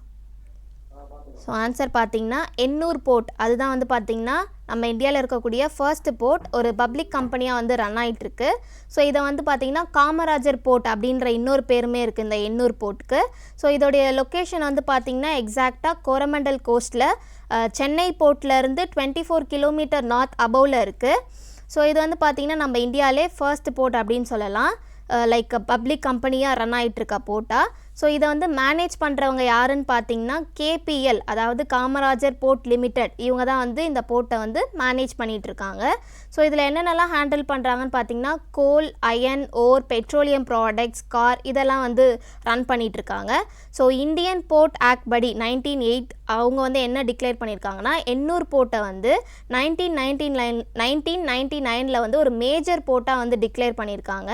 ஸோ ஆன்சர் பார்த்தீங்கன்னா எண்ணூர் போர்ட், அதுதான் வந்து பார்த்திங்கன்னா நம்ம இந்தியாவில் இருக்கக்கூடிய ஃபர்ஸ்ட் போர்ட், ஒரு பப்ளிக் கம்பெனியாக வந்து ரன் ஆகிட்டுருக்கு. ஸோ இதை வந்து பார்த்திங்கன்னா காமராஜர் போர்ட் அப்படின்ற இன்னொரு பேருமே இருக்குது இந்த எண்ணூர் போர்ட்டுக்கு. ஸோ இதோடைய லொக்கேஷன் வந்து பார்த்திங்கன்னா எக்ஸாக்டாக கோரமண்டல் கோஸ்ட்டில் சென்னை போர்ட்லேருந்து 24 கிலோமீட்டர் நார்த் அபவில் இருக்குது. ஸோ இது வந்து பார்த்திங்கன்னா நம்ம இந்தியாவிலே ஃபர்ஸ்ட் போர்ட் அப்படின்னு சொல்லலாம், லைக் பப்ளிக் கம்பெனியாக ரன் ஆகிட்டுருக்க போர்ட்டாக. ஸோ இதை வந்து மேனேஜ் பண்ணுறவங்க யாருன்னு பார்த்தீங்கன்னா KPL, அதாவது காமராஜர் போர்ட் லிமிடெட், இவங்க தான் வந்து இந்த போர்ட்டை வந்து மேனேஜ் பண்ணிகிட்ருக்காங்க. ஸோ இதில் என்னென்னலாம் ஹேண்டில் பண்ணுறாங்கன்னு பார்த்தீங்கன்னா கோல், அயன், ஓர், பெட்ரோலியம் ப்ராடக்ட்ஸ், கார், இதெல்லாம் வந்து ரன் பண்ணிகிட்ருக்காங்க. ஸோ இந்தியன் போர்ட் ஆக்ட் படி 1908 அவங்க வந்து என்ன டிக்ளேர் பண்ணியிருக்காங்கன்னா எண்ணூர் போர்ட்டை வந்து 1999 வந்து ஒரு மேஜர் போர்ட்டாக வந்து டிக்ளேர் பண்ணியிருக்காங்க.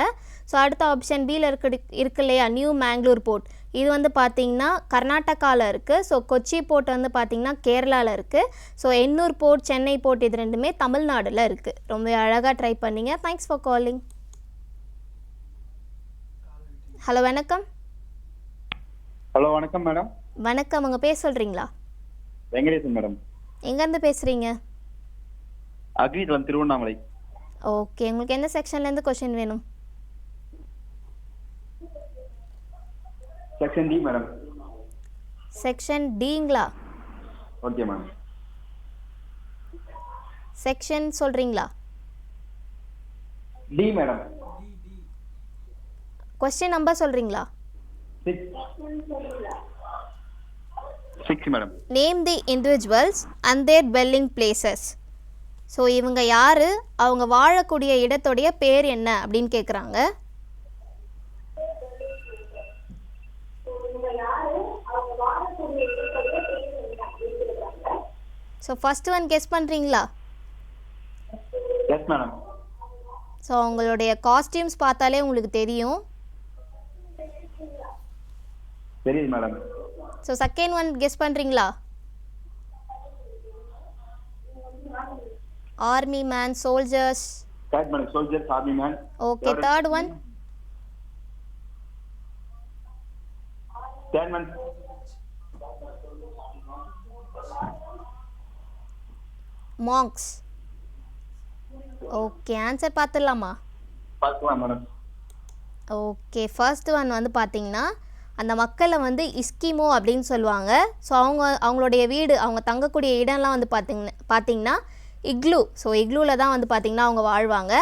ஸோ அடுத்த ஆப்ஷன் பியில் இருக்கு இல்லையா, நியூ மேங்களூர் போர்ட், இது வந்து பார்த்திங்கன்னா கர்நாடகாவில் இருக்குது. ஸோ கொச்சி போர்ட் வந்து பார்த்திங்கன்னா கேரளாவில் இருக்குது. So Ennore port, Chennai port, இது ரெண்டுமே தமிழ்நாடுல இருக்குது. ரொம்ப அழகாக ட்ரை பண்ணீங்க. Thanks for calling. ஹலோ வணக்கம். ஹலோ வணக்கம் மேடம். வணக்கம், உங்கள் பேர் சொல்கிறீங்களா? வெங்கடேசன் மேடம். எங்கேருந்து பேசுகிறீங்க? அக்ரிதலம், திருவண்ணாமலை. ஓகே, உங்களுக்கு எந்த செக்ஷன்லேருந்து கொஷின் வேணும்? Section D madam. செக்ஷன் டிங்களா? Okay madam. செக்ஷன் சொல்கிறீங்களா? D madam. கொஸ்டின் நம்பர் சொல்கிறீங்களா? 6 madam. Name the individuals and their dwelling places. So இவங்க யார், அவங்க வாழக்கூடிய இடத்துடைய பேர் என்ன அப்படின்னு கேட்குறாங்க. ஸோ ஃபர்ஸ்ட் ஒன் கெஸ் பண்ணுறீங்களா? Yes madam. ஸோ அவங்களுடைய காஸ்டியூம்ஸ் பார்த்தாலே உங்களுக்கு தெரியும். தெரியுது madam. So second one guess பண்ணுறீங்களா? Army man, soldiers. Correct madam, soldiers, army man. Okay, third one? Third one monks. Okay, answer பார்த்துடலாமா? பார்க்கலாம் மேடம். ஓகே, ஃபர்ஸ்ட் ஒன் வந்து பார்த்தீங்கன்னா அந்த மக்களை வந்து இஸ்கிமோ அப்படின்னு சொல்லுவாங்க. ஸோ அவங்களுடைய வீடு, அவங்க தங்கக்கூடிய இடம்லாம் வந்து பார்த்தீங்கன்னா இக்லூ. ஸோ இக்லூவில் தான் வந்து பார்த்திங்கன்னா அவங்க வாழ்வாங்க.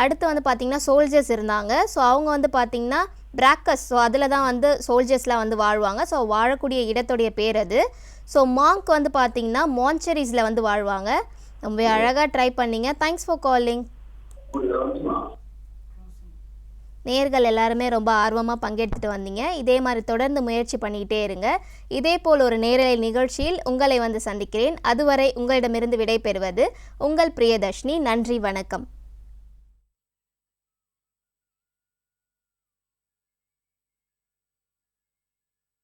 அடுத்து வந்து பார்த்திங்கன்னா சோல்ஜர்ஸ் இருந்தாங்க. ஸோ அவங்க வந்து பார்த்திங்கன்னா பிராக்கஸ், ஸோ அதில் தான் வந்து சோல்ஜர்ஸ்லாம் வந்து வாழ்வாங்க. ஸோ வாழக்கூடிய இடத்துடைய பேர் அது. ஸோ மாங்க் வந்து பார்த்திங்கன்னா மான்ச்சரிஸில் வந்து வாழ்வாங்க. ரொம்ப அழகாக ட்ரை பண்ணிங்க. Thanks for calling. நேயர்கள் எல்லாருமே ரொம்ப ஆர்வமாக பங்கெடுத்துட்டு வந்தீங்க. இதே மாதிரி தொடர்ந்து முயற்சி பண்ணிக்கிட்டே இருங்க. இதே போல் ஒரு நேரலை நிகழ்ச்சியில் உங்களை வந்து சந்திக்கிறேன். அதுவரை உங்களிடமிருந்து விடை பெறுவது உங்கள் பிரியதர்ஷினி. நன்றி, வணக்கம்.